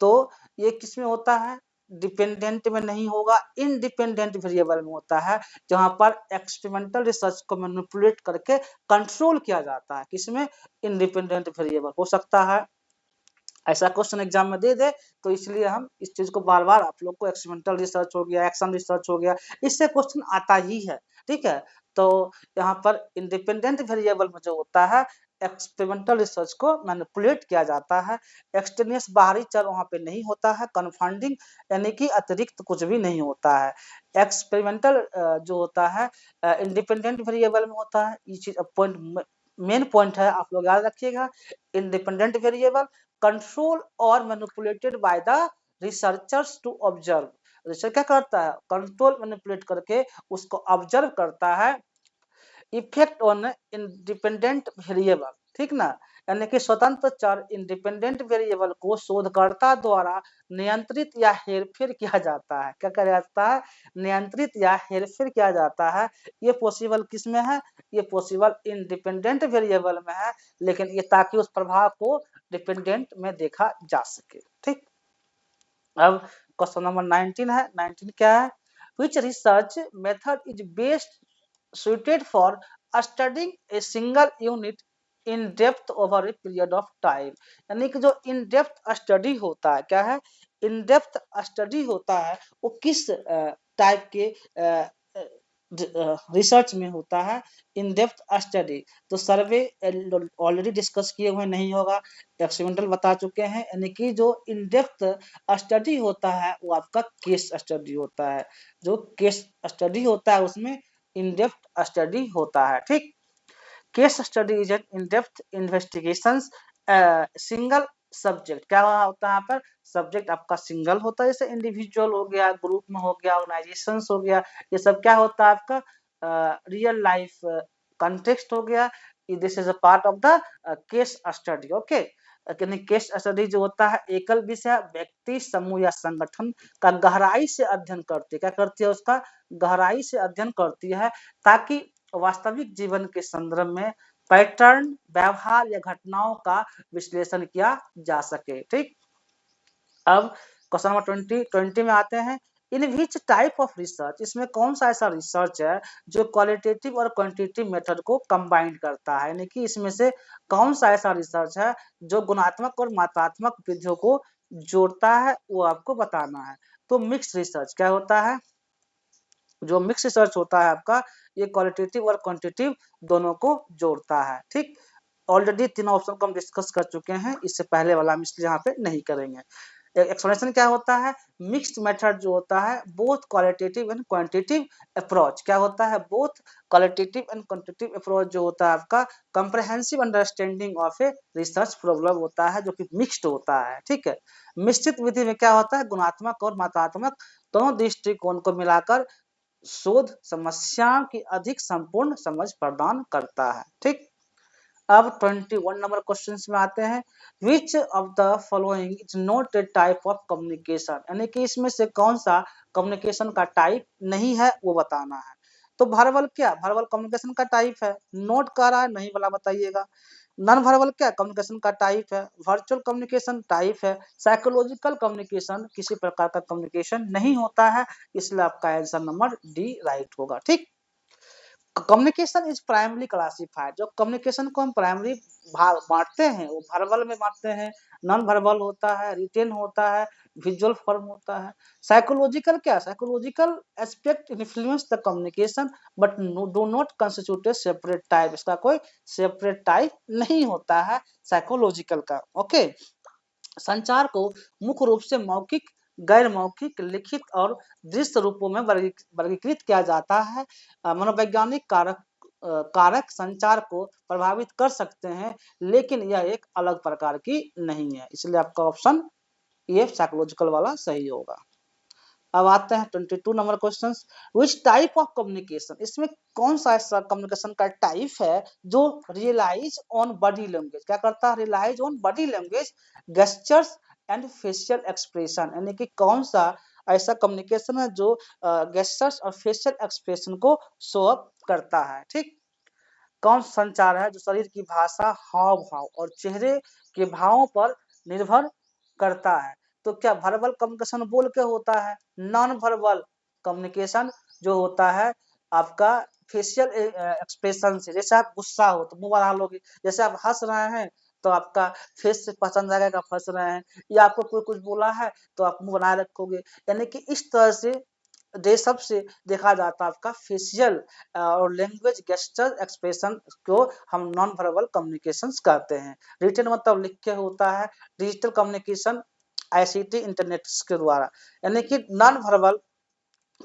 तो ये किस में होता है, डिपेंडेंट में नहीं होगा, इंडिपेंडेंट वेरिएबल में होता है, जहां पर एक्सपेरिमेंटल रिसर्च को मैनिपुलेट करके कंट्रोल किया जाता है। किसमें, इंडिपेंडेंट वेरिएबल हो सकता है, ऐसा क्वेश्चन एग्जाम में दे दे, तो इसलिए हम इस चीज को बार बार आप लोग को एक्सपेरिमेंटल रिसर्च हो गया, एक्शन रिसर्च हो गया, इससे क्वेश्चन आता ही है। ठीक है, तो यहाँ पर इंडिपेंडेंट वेरिएबल में जो होता है एक्सपेरिमेंटल रिसर्च को मैनिपुलेट किया जाता है। एक्सटेनियस बाहरी चर वहां पे नहीं होता है, कन्फाउंडिंग यानी कि अतिरिक्त कुछ भी नहीं होता है। एक्सपेरिमेंटल जो होता है इंडिपेंडेंट वेरिएबल में होता है। ये चीज पॉइंट, मेन पॉइंट है, आप लोग याद रखिएगा। इंडिपेंडेंट वेरिएबल कंट्रोल और manipulated by the researchers to observe. Research क्या करता है, कंट्रोल मैनिपुलेट करके उसको ऑब्जर्व करता है। इफेक्ट ऑन इंडिपेंडेंट वेरिएबल, ठीक ना, यानी कि स्वतंत्र चर इंडिपेंडेंट वेरिएबल को शोधकर्ता द्वारा नियंत्रित या हेरफेर किया जाता है। क्या किया जाता है, नियंत्रित या हेरफेर किया जाता है। ये पॉसिबल किस में है, ये पॉसिबल इंडिपेंडेंट वेरिएबल में है, लेकिन ये ताकि उस प्रभाव को डिपेंडेंट में देखा जा सके। ठीक, अब क्वेश्चन नंबर 19 है। 19 क्या है, which research method is best suited for studying a single unit in depth over a period of time। यानी कि जो इन डेप्थ स्टडी होता है, क्या है, इन डेप्थ स्टडी होता है, वो किस टाइप के रिसर्च में होता है, इन डेप्थ स्टडी। तो सर्वे ऑलरेडी डिस्कस किए हुए नहीं होगा, एक्सपेरिमेंटल बता चुके हैं, यानी कि जो इन डेप्थ स्टडी होता है वो आपका केस स्टडी होता है। जो केस स्टडी होता है उसमें इन डेप्थ स्टडी होता है। ठीक, case study is an in depth investigations single subject. क्या होता है यहाँ पर, सब्जेक्ट आपका सिंगल होता है, जैसे इंडिविजुअल हो गया, ग्रुप में हो गया, ऑर्गेनाइजेशंस हो गया, ये सब क्या होता है आपका रियल लाइफ कंटेक्स्ट हो गया। This is a part of the case study. Okay, यानी केस स्टडी जो होता है एकल विषय, व्यक्ति, समूह या संगठन का गहराई से अध्ययन करती है। क्या करती है? उसका गहराई से अध्ययन करती है ताकि वास्तविक जीवन के संदर्भ में पैटर्न, व्यवहार या घटनाओं का विश्लेषण किया जा सके। ठीक, अब क्वेश्चन नंबर 20 में आते हैं। इन विच टाइप ऑफ रिसर्च, इसमें कौन सा ऐसा रिसर्च है जो क्वालिटेटिव और क्वांटिटेटिव मेथड को कंबाइन करता है, यानी कि इसमें से कौन सा ऐसा रिसर्च है जो गुणात्मक और मात्रात्मक विधियों को जोड़ता है, वो आपको बताना है। तो मिक्स रिसर्च क्या होता है? जो मिक्स रिसर्च होता है आपका, ये क्वालिटेटिव और क्वांटिटेटिव दोनों को जोड़ता है। ठीक, ऑलरेडी तीनों ऑप्शन को हम डिस्कस कर चुके हैं, इससे पहले वाला हम इसलिए यहाँ पे नहीं करेंगे। एक्सप्लेनेशन क्या होता है? मिक्स्ड मेथड जो होता है both qualitative and quantitative approach, क्या होता है? Both qualitative and quantitative approach जो होता है आपका comprehensive understanding of a research problem होता है, जो कि मिक्स्ड होता है। ठीक है, मिश्रित विधि में क्या होता है? गुणात्मक और मात्रात्मक दोनों दृष्टिकोण को मिलाकर शोध समस्या की अधिक संपूर्ण समझ प्रदान करता है। ठीक, अब 21 नंबर क्वेश्चन में आते हैं। विच of the following is not a type of communication, यानी कि इसमें से कौन सा कम्युनिकेशन का टाइप नहीं है, वो बताना है। तो वर्बल क्या? वर्बल कम्युनिकेशन का टाइप है। नोट कर रहा है नहीं वाला बताइएगा। नॉन वर्बल क्या? कम्युनिकेशन का टाइप है। वर्चुअल कम्युनिकेशन टाइप है। साइकोलॉजिकल कम्युनिकेशन किसी प्रकार का कम्युनिकेशन नहीं होता है, इसलिए आपका आंसर नंबर डी राइट होगा। ठीक, कम्युनिकेशन इज प्राइमरी क्लासिफाइड, जो कम्युनिकेशन को हम प्राइमरी भाग बांटते हैं वो वर्बल में बांटते हैं, नॉन वर्बल होता है, रिटेन होता है, विजुअल फॉर्म होता है। साइकोलॉजिकल क्या? Psychological aspect influence the communication but do not constitute A separate type, इसका कोई सेपरेट टाइप नहीं होता है साइकोलॉजिकल का। ओके, संचार को मुख्य रूप से मौखिक, गैर मौखिक, लिखित और दृश्य रूपों में वर्गीकृत किया जाता है। मनोवैज्ञानिक कारक संचार को प्रभावित कर सकते हैं, लेकिन यह एक अलग प्रकार की नहीं है, इसलिए आपका ऑप्शन ये साइकोलॉजिकल वाला सही होगा। अब आते हैं 22 number question. Which type of communication, इसमें कौन सा ऐसा कम्युनिकेशन का टाइप है जो रियलाइज ऑन बॉडी लैंग्वेज, क्या करता है? Realize on body language, gestures and facial expression, यानी कि कौन सा ऐसा कम्युनिकेशन है जो गेस्चर्स और फेशियल एक्सप्रेशन को शो अप करता है। ठीक, कौन संचार है जो शरीर की भाषा, हाव भाव और चेहरे के भावों पर निर्भर करता है? तो क्या वर्बल कम्युनिकेशन बोल के होता है? नॉन वर्बल कम्युनिकेशन जो होता है आपका फेशियल एक्सप्रेशन से, जैसे आप गुस्सा हो तो मुंह बना लोगे, जैसे आप हंस रहे हैं तो आपका फेस से पसंद आएगा आप हंस रहे हैं, या आपको कोई कुछ बोला है तो आप मुंह बनाए रखोगे, यानी कि इस तरह से सब से देखा जाता है आपका फेशियल और लैंग्वेज गेस्चर एक्सप्रेशन को हम नॉन वर्बल कम्युनिकेशंस कहते हैं। रिटन मतलब लिख के होता है। डिजिटल कम्युनिकेशन आईसीटी इंटरनेट के द्वारा, यानी कि non verbal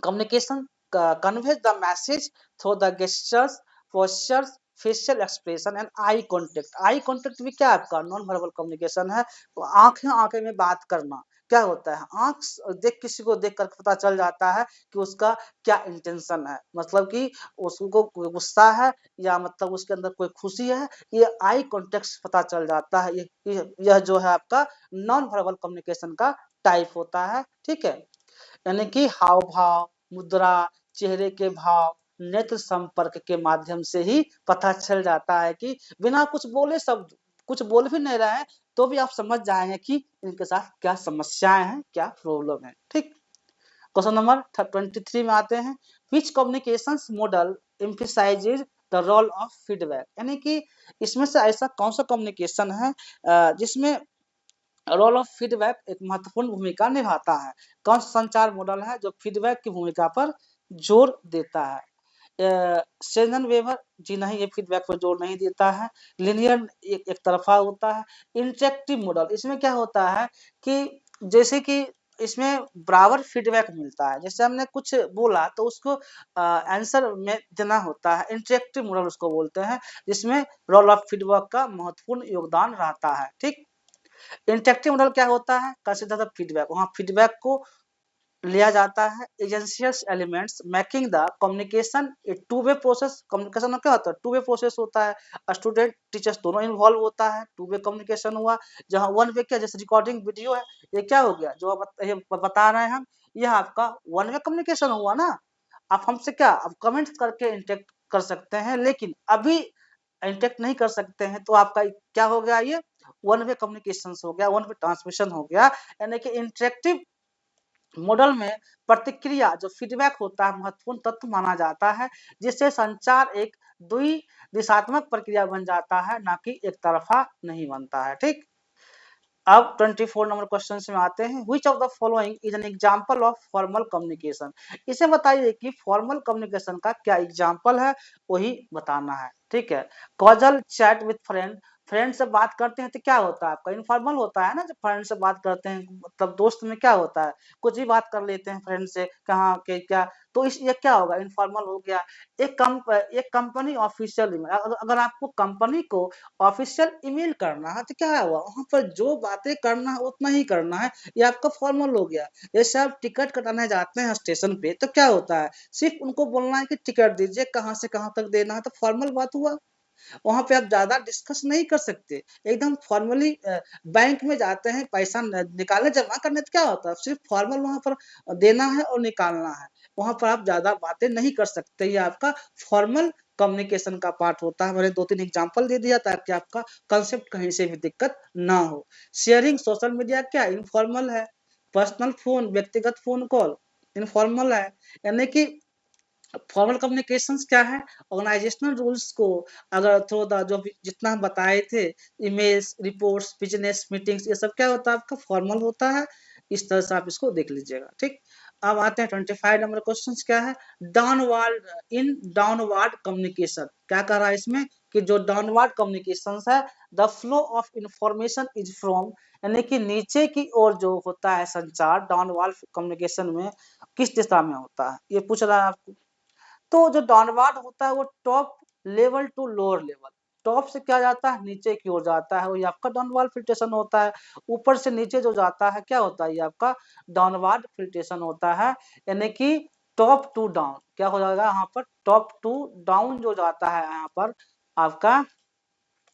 communication conveys the message through the gestures, postures, facial expression and eye contact. Eye contact भी क्या आपका नॉन वर्बल कम्युनिकेशन है। तो आंखें आंखें में बात करना क्या होता है? आंख देख किसी को देख कर पता चल जाता है कि उसका क्या इंटेंशन है, मतलब कि उसको कोई गुस्सा है या मतलब उसके अंदर कोई खुशी है, ये आई कॉन्टेक्ट पता चल जाता है। यह जो है आपका नॉन वर्बल कम्युनिकेशन का टाइप होता है। ठीक है, यानी कि हाव भाव, मुद्रा, चेहरे के भाव, नेत्र संपर्क के माध्यम से ही पता चल जाता है कि बिना कुछ बोले, शब्द कुछ बोल भी नहीं रहे हैं तो भी आप समझ जाएंगे कि इनके साथ क्या समस्याएं हैं, क्या प्रॉब्लम है। ठीक, क्वेश्चन नंबर 23 में आते हैं। Which communication model emphasizes the role of feedback, यानी कि इसमें से ऐसा कौन सा कम्युनिकेशन है जिसमें रोल ऑफ फीडबैक एक महत्वपूर्ण भूमिका निभाता है? कौन सा संचार मॉडल है जो फीडबैक की भूमिका पर जोर देता है? शेजन वेबर जी नहीं, ये फीडबैक पर जोर नहीं देता है। लिनियर एक तरफा होता है। इंटरेक्टिव मॉडल, इसमें क्या होता है कि जैसे कि इसमें बराबर फीडबैक मिलता है, जैसे हमने कुछ बोला तो उसको आंसर में देना होता है। इंटरेक्टिव मॉडल उसको बोलते हैं, जिसमें रोल ऑफ फीडबैक का महत्वपूर्ण योगदान रहता है। ठीक, इंटरेक्टिव मॉडल क्या होता है? कंसीडर द फीडबैक, वहां फीडबैक को लिया जाता है। Agencies elements making the communication a two way process. Communication में क्या होता है, टू वे प्रोसेस होता है, स्टूडेंट टीचर्स दोनों इन्वॉल्व होता है, टू वे कम्युनिकेशन हुआ। जहाँ वन वे क्या, जैसे रिकॉर्डिंग वीडियो है, ये क्या हो गया जो ये बता रहे हैं हम, यह आपका वन वे कम्युनिकेशन हुआ ना। आप हमसे क्या, आप कमेंट करके इंटरेक्ट कर सकते हैं, लेकिन अभी इंटरेक्ट नहीं कर सकते हैं, तो आपका क्या हो गया, ये वन वे कम्युनिकेशन हो गया, वन वे ट्रांसमिशन हो गया। यानी कि इंटरेक्टिव मॉडल में प्रतिक्रिया जो फीडबैक होता है महत्वपूर्ण तत्व माना जाता है, जिससे संचार एक द्वि दिशात्मक प्रक्रिया बन जाता है, ना कि एक तरफा नहीं बनता है। ठीक, अब 24 नंबर क्वेश्चन में आते हैं। विच of the following is an example of formal communication. इसे बताइए कि फॉर्मल कम्युनिकेशन का क्या एग्जांपल है, वही बताना है। ठीक है, causal chat with friend, friend से बात करते हैं तो क्या होता है आपका, इनफॉर्मल होता है ना। जब फ्रेंड से बात करते हैं, मतलब दोस्त में क्या होता है, कुछ भी बात कर लेते हैं फ्रेंड से, कहाँ के क्या, तो इस ये क्या होगा, इनफॉर्मल हो गया। एक कंपनी ऑफिशियल ईमेल, अगर आपको कंपनी को ऑफिशियल ईमेल करना है तो क्या हुआ, वहां पर जो बातें करना है उतना ही करना है, ये आपका फॉर्मल हो गया। जैसे आप टिकट कटाने जाते हैं स्टेशन पे, तो क्या होता है, सिर्फ उनको बोलना है कि टिकट दीजिए, कहाँ से कहाँ तक देना है, तो फॉर्मल बात हुआ। वहां पे आप ज्यादा डिस्कस नहीं कर सकते, एकदम फॉर्मली। बैंक में जाते हैं पैसा निकालने जमा करने, तो क्या होता है, सिर्फ फॉर्मल वहां पर देना है और निकालना है, वहां पर आप ज्यादा बातें नहीं कर सकते। ये आपका फॉर्मल कम्युनिकेशन का पार्ट होता है। मैंने 2-3 एग्जांपल दे दिया ताकि आपका कंसेप्ट कहीं से भी दिक्कत ना हो। शेयरिंग सोशल मीडिया क्या इनफॉर्मल है। पर्सनल फोन, व्यक्तिगत फोन कॉल इनफॉर्मल है। यानी कि फॉर्मल कम्युनिकेशंस क्या है, ऑर्गेनाइजेशनल रूल्स को अगर थ्रू द जो जितना हम बताए थे, ईमेल्स, रिपोर्ट्स, बिजनेस मीटिंग्स, ये सब क्या होता है आपका फॉर्मल होता है। इस तरह से आप इसको देख लीजिएगा। ठीक, अब आते हैं 25 नंबर क्वेश्चन क्या है, डाउनवर्ड इन डाउनवर्ड कम्युनिकेशन। क्या कर रहा है इसमें कि जो डाउनवर्ड कम्युनिकेशन है, the flow of information is from, यानी कि नीचे की ओर जो होता है संचार डाउनवर्ड कम्युनिकेशन में किस दिशा में होता है, ये पूछ रहा है आपको। तो जो डाउनवर्ड होता है वो top level to lower level, top से क्या जाता है, नीचे की ओर जाता है, वो ये आपका डाउनवर्ड फिल्ट्रेशन होता है। ऊपर से नीचे जो जाता है क्या होता है, ये आपका डाउनवर्ड फिल्ट्रेशन होता है। यानी कि टॉप टू डाउन क्या हो जाएगा यहाँ पर, टॉप टू डाउन जो जाता है यहाँ पर आपका,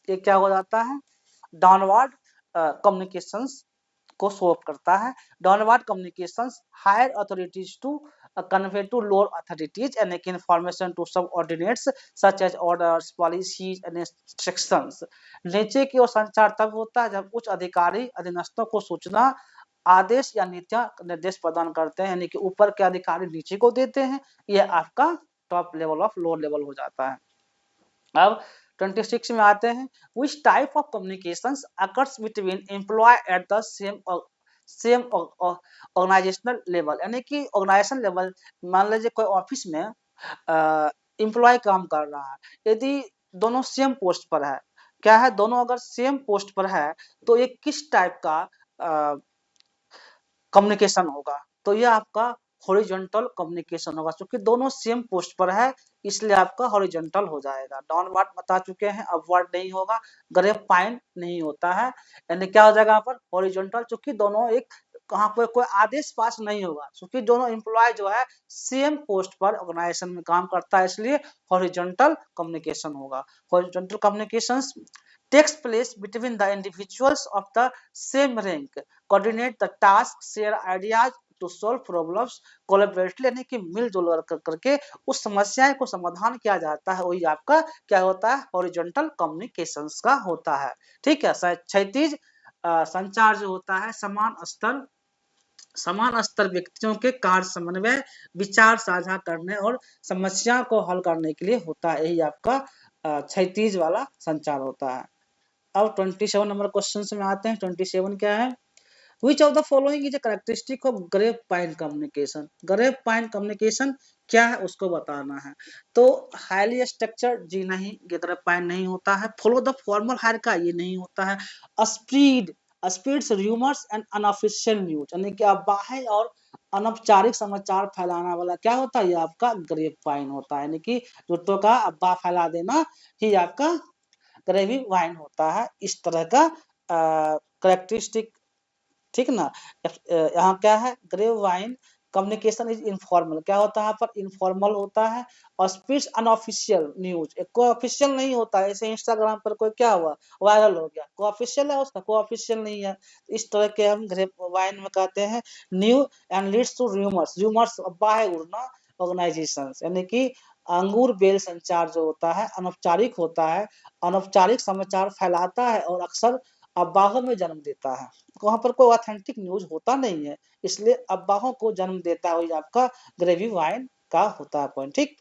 ये क्या हो जाता है, डाउनवर्ड कम्युनिकेशंस को शो करता है। Downward communications higher authorities to convey to lower authorities, यानी कि information to subordinates such as orders, policies and instructions. नीचे की ओर संचार तब होता है जब उच्च अधिकारी अधीनस्थों को सूचना, आदेश या नीतियां निर्देश प्रदान करते हैं, यानी कि ऊपर के अधिकारी नीचे को देते हैं, यह आपका top level of lower level हो जाता है। अब 26 में आते हैं, which type of communications occurs between employee at the same organizational level, यानी कि ऑर्गेनाइजेशन लेवल, मान लीजिए कोई ऑफिस में एम्प्लॉय काम कर रहा है, यदि दोनों सेम पोस्ट पर है, क्या है, दोनों अगर सेम पोस्ट पर है तो ये किस टाइप का कम्युनिकेशन होगा, तो ये आपका हॉरिजॉन्टल कम्युनिकेशन होगा। क्योंकि दोनों सेम पोस्ट पर है इसलिए आपका हॉरिजॉन्टल हो जाएगा। डाउनवर्ड बता चुके हैं, अपवर्ड नहीं होगा, ग्रेप पाइन नहीं होता है, यानी क्या हो जाएगा यहाँ पर हॉरिजॉन्टल, क्योंकि दोनों एक कहाँ पर कोई आदेश पास नहीं होगा, क्योंकि दोनों एम्प्लॉय जो है सेम पोस्ट पर ऑर्गेनाइजेशन में काम करता है, इसलिए हॉरिजॉन्टल कम्युनिकेशन होगा। Horizontal communications takes place between the individuals of the same rank, coordinate the task, share ideas to solve problems collaboratively, यानी कि मिलजुल करके उस समस्या को समाधान किया जाता है, वही आपका क्या होता है, हॉरिजॉन्टल कम्युनिकेशंस का होता है। ठीक है, क्षैतिज संचार जो होता है समान स्तर व्यक्तियों के कार्य समन्वय, विचार साझा करने और समस्या को हल करने के लिए होता है, यही आपका क्षैतिज वाला संचार होता है। अब 27 नंबर क्वेश्चन में आते हैं। 27 क्या है, which of the following is a characteristic of grapevine communication. Grapevine communication क्या है उसको बताना है। तो हाईली स्ट्रक्चर्ड जी नहीं, ये ग्रेप पाइन नहीं होता है। फॉलो द फॉर्मल हायरार्की, ये नहीं होता है। Spread spreads rumours and unofficial news, यानी कि अफवाहें और अनौपचारिक समाचार फैलाना वाला क्या होता है, ये आपका ग्रेप पाइन होता है। यानी कि झूठों का अफवाह फैला देना ही आपका ग्रेवी वाइन होता है। इस तरह का करेक्टरिस्टिक, ठीक ना। यहाँ क्या है, grapevine communication is informal, क्या होता है यहाँ पर, इनफॉर्मल होता है। और स्पीच अनऑफिशियल न्यूज, कोई ऑफिशियल नहीं होता है, जैसे इंस्टाग्राम पर कोई क्या हुआ, वायरल हो गया, कोई ऑफिशियल है उसका, कोई ऑफिशियल नहीं है। इस तरह के हम वाइन में कहते हैं new and leads to rumours, rumours बाहे उड़ना ऑर्गेनाइजेशन, यानी कि अंगूर बेल संचार जो होता है अनौपचारिक होता है, अनौपचारिक समाचार फैलाता है और अक्सर अफवाहों में जन्म देता है। वहां पर कोई ऑथेंटिक न्यूज होता नहीं है, इसलिए अफवाहों को जन्म देता है, वही आपका ग्रेवी वाइन का होता है पॉइंट। ठीक,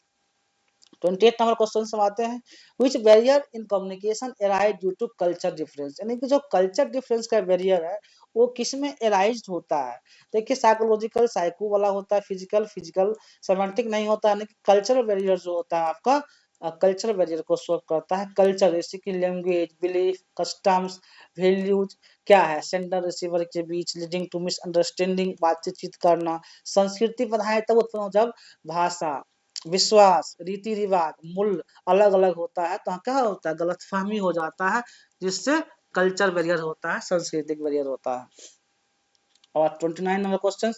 28 नंबर क्वेश्चन से आते हैं, which barrier in communication arise due to culture difference, यानी कि जो कल्चर डिफरेंस का बैरियर है वो किस में एराइज होता है। देखिए साइकोलॉजिकल साइको वाला होता है, फिजिकल फिजिकल, सेमेंटिक नहीं होता है, यानी कि कल्चरल बैरियर जो होता है आपका कल्चरल बैरियर को सॉल्व करता है। कल्चर जैसे कि लैंग्वेज, बिलीफ, कस्टम्स, वैल्यूज क्या है सेंडर रिसीवर के बीच, लीडिंग टू मिसअंडरस्टैंडिंग, बातचीत करना। संस्कृति बाधाएं तब उत्पन्न हो जब भाषा, विश्वास, रीति रिवाज, मूल्य अलग अलग होता है, तो क्या होता है, गलतफहमी हो जाता है, जिससे कल्चर बैरियर होता है, सांस्कृतिक बैरियर होता है। और 29 number question,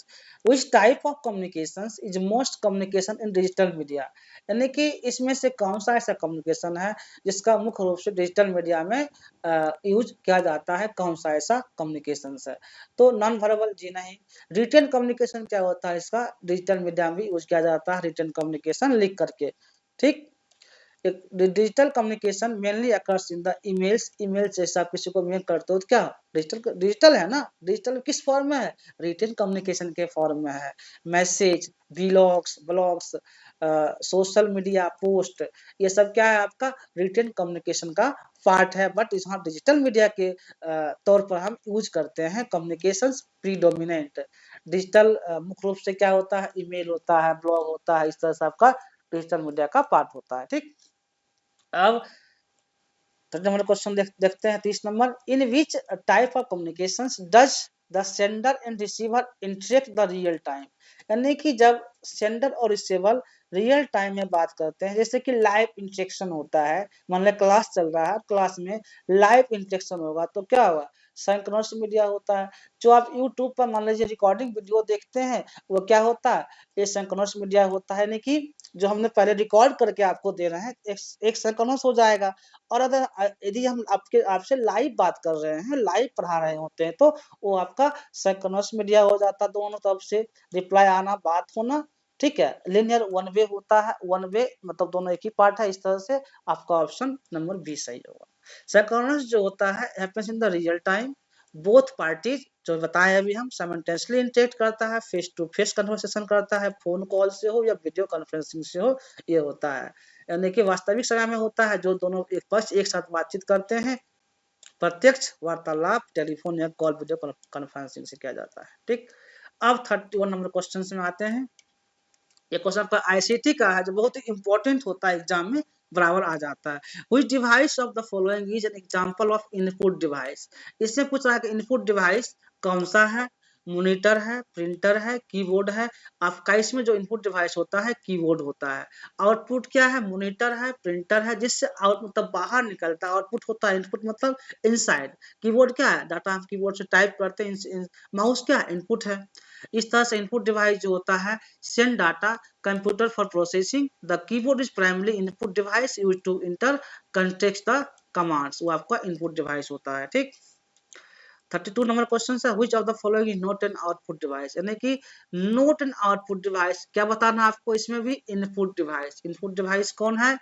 which type of communication is most communication in digital media, यानी कि इसमें से कौन सा ऐसा कम्युनिकेशन है जिसका मुख्य रूप से डिजिटल मीडिया में यूज किया जाता है, कौन सा ऐसा कम्युनिकेशन है। तो नॉन वर्बल जी नहीं। रिटन कम्युनिकेशन क्या होता है, इसका डिजिटल मीडिया में यूज किया जाता है, रिटन कम्युनिकेशन लिख करके। ठीक, digital communication mainly occurs in the emails, email जैसे आप किसी को मेल करते हो तो क्या डिजिटल डिजिटल है ना, डिजिटल किस फॉर्म में है, रिटन कम्युनिकेशन के फॉर्म में है। Message, vlogs, blogs, social media post, ये सब क्या है आपका रिटन कम्युनिकेशन का पार्ट है, बट यहाँ डिजिटल मीडिया के तौर पर हम यूज करते हैं कम्युनिकेशन प्रीडोमिनेंट। डिजिटल मुख्य रूप से क्या होता है, ईमेल होता है, ब्लॉग होता है, इस तरह से आपका डिजिटल मीडिया का पार्ट होता है। ठीक, अब थर्ड नंबर क्वेश्चन देखते हैं 30 number, in which type of communication does the sender and receiver interact the real time, यानी कि जब सेंडर और रिसीवर रियल टाइम में बात करते हैं, जैसे कि लाइव इंटरेक्शन होता है, मान लो क्लास चल रहा है, क्लास में लाइव इंटरेक्शन होगा तो क्या होगा, सिंक्रोनस मीडिया होता है। जो आप यूट्यूब पर मान लीजिए रिकॉर्डिंग वीडियो देखते हैं वो क्या होता है, ये सिंक्रोनस मीडिया होता है, यानी कि जो हमने पहले रिकॉर्ड करके आपको दे रहे हैं एक सिंक्रोनस हो जाएगा। और अगर यदि हम आपसे लाइव बात कर रहे हैं, लाइव पढ़ा रहे होते हैं, तो वो आपका सिंक्रोनस मीडिया हो जाता है, दोनों तरफ से रिप्लाई आना, बात होना। ठीक है, लिनियर वन वे होता है, वन वे मतलब दोनों एक ही पार्ट है, इस तरह से आपका ऑप्शन नंबर बी सही होगा। सिंक्रोनस जो होता है happens in the real time, both parties जो बताए अभी हम साइमल्टेनियसली इंटरेक्ट करता है, फेस टू फेस कन्वर्सेशन करता है, फोन कॉल से हो या वीडियो कॉन्फ्रेंसिंग से हो, ये होता है। यानी कि वास्तविक समय में होता है, जो दोनों एक पक्ष एक साथ बातचीत करते हैं, प्रत्यक्ष वार्तालाप टेलीफोन या कॉल वीडियो कॉन्फ्रेंसिंग से किया जाता है। ठीक, अब 31 नंबर क्वेश्चन में आते हैं। ये क्वेश्चन पर आईसीटी का है, जो बहुत ही इंपॉर्टेंट होता है, एग्जाम में बराबर आ जाता है। Which device of the following is an example of input device, इससे पूछ रहा है कि इनपुट डिवाइस कौन सा है, मॉनिटर है, प्रिंटर है, कीबोर्ड है। आपका इसमें जो इनपुट डिवाइस होता है कीबोर्ड होता है। आउटपुट क्या है, मॉनिटर है, प्रिंटर है, जिससे आउट मतलब बाहर निकलता है, आउटपुट होता है, इनपुट मतलब इनसाइड। कीबोर्ड क्या है, डाटा हम कीबोर्ड से टाइप करते हैं, माउस क्या है, इनपुट है। इस तरह से इनपुट डिवाइस जो होता है send data computer for processing, the keyboard is primary input device use to enter context the commands, वो आपका इनपुट डिवाइस होता है। ठीक, 32 नंबर क्वेश्चन है, which of the following is not an output device, यानी कि नॉट एन आउटपुट डिवाइस क्या बताना आपको, इसमें भी इनपुट डिवाइस। इनपुट डिवाइस कौन है,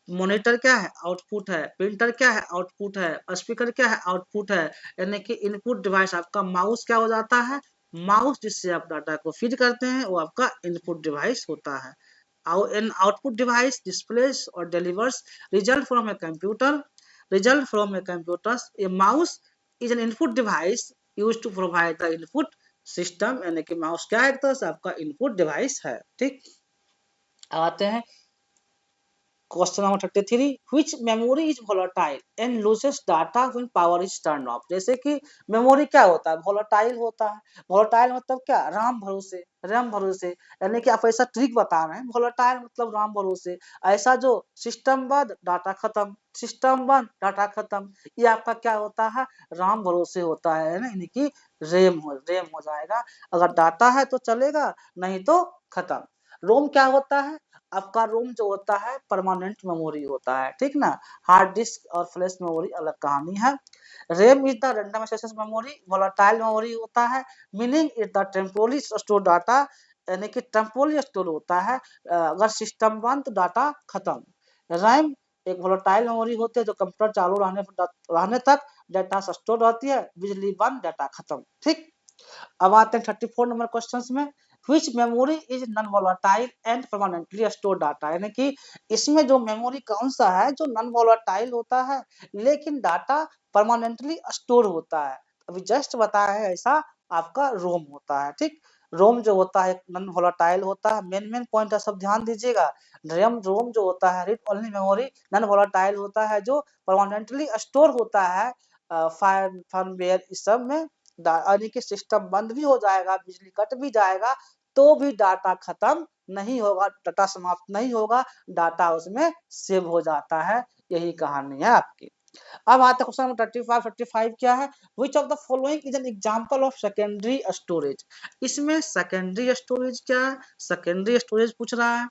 मॉनिटर क्या है, आउटपुट है, प्रिंटर क्या है, आउटपुट है, स्पीकर क्या है, आउटपुट है। यानी कि इनपुट डिवाइस आपका माउस क्या हो जाता है, माउस जिससे आप डाटा को फीड करते हैं वो आपका इनपुट डिवाइस होता है। एन आउटपुट डिवाइस डिस्प्लेस और delivers result from a computer, result from a computer. A mouse is an input device use to provide the input system, यानी कि माउस क्या है, एक तरह से आपका इनपुट डिवाइस है। ठीक, आते हैं question number 33, which memory is volatile and loses data when power is turn off, जैसे कि मेमोरी क्या होता है, वोलेटाइल होता है। वोलेटाइल मतलब क्या, राम भरोसे, राम भरोसे, यानी कि आप ऐसा ट्रिक बता रहे हैं, वोलेटाइल मतलब राम भरोसे, ऐसा जो सिस्टम बाद डाटा खत्म। सिस्टम बंद, डाटा खत्म। ये आपका क्या होता है, राम भरोसे होता है ना, यानी कि रेम हो जाएगा। अगर डाटा है तो चलेगा, नहीं तो खत्म। रोम क्या होता है, आपका रोम जो होता है परमानेंट मेमोरी होता है, ठीक ना। हार्ड डिस्क और फ्लैश मेमोरी अलग कहानी है। RAM is the random access memory, volatile memory होता है, meaning is the temporarily store data, यानी कि टेम्पोरली स्टोर होता है। अगर सिस्टम बंद तो डाटा खत्म। रैम एक वोलेटाइल मेमोरी होती है जो कंप्यूटर चालू रहने तक डाटा स्टोर रहती है, बिजली बंद डाटा खत्म, ठीक। अब आते हैं 34 नंबर क्वेश्चन में। Which memory is non volatile and permanently store data, यानी कि इसमें जो मेमोरी कौन सा है जो नॉन वोलाटाइल होता है लेकिन डाटा परमानेंटली स्टोर होता है। अभी जस्ट बताया है ऐसा, आपका रोम होता है, ठीक। रोम जो होता है नॉन वोलाटाइल होता है। मेन पॉइंट है, सब ध्यान दीजिएगा। रोम जो होता है read only memory, non volatile होता है जो परमानेंटली स्टोर होता है फाइल फर्मवेयर इस सब में। यानी कि सिस्टम बंद भी हो जाएगा, बिजली कट भी जाएगा तो भी डाटा खत्म नहीं होगा, डाटा समाप्त नहीं होगा, डाटा उसमें सेव हो जाता है। यही कहानी है आपकी। अब आते क्वेश्चन नंबर 35 क्या है, which of the following is an example of secondary storage. इसमें सेकेंडरी स्टोरेज क्या है, सेकेंडरी स्टोरेज पूछ रहा है।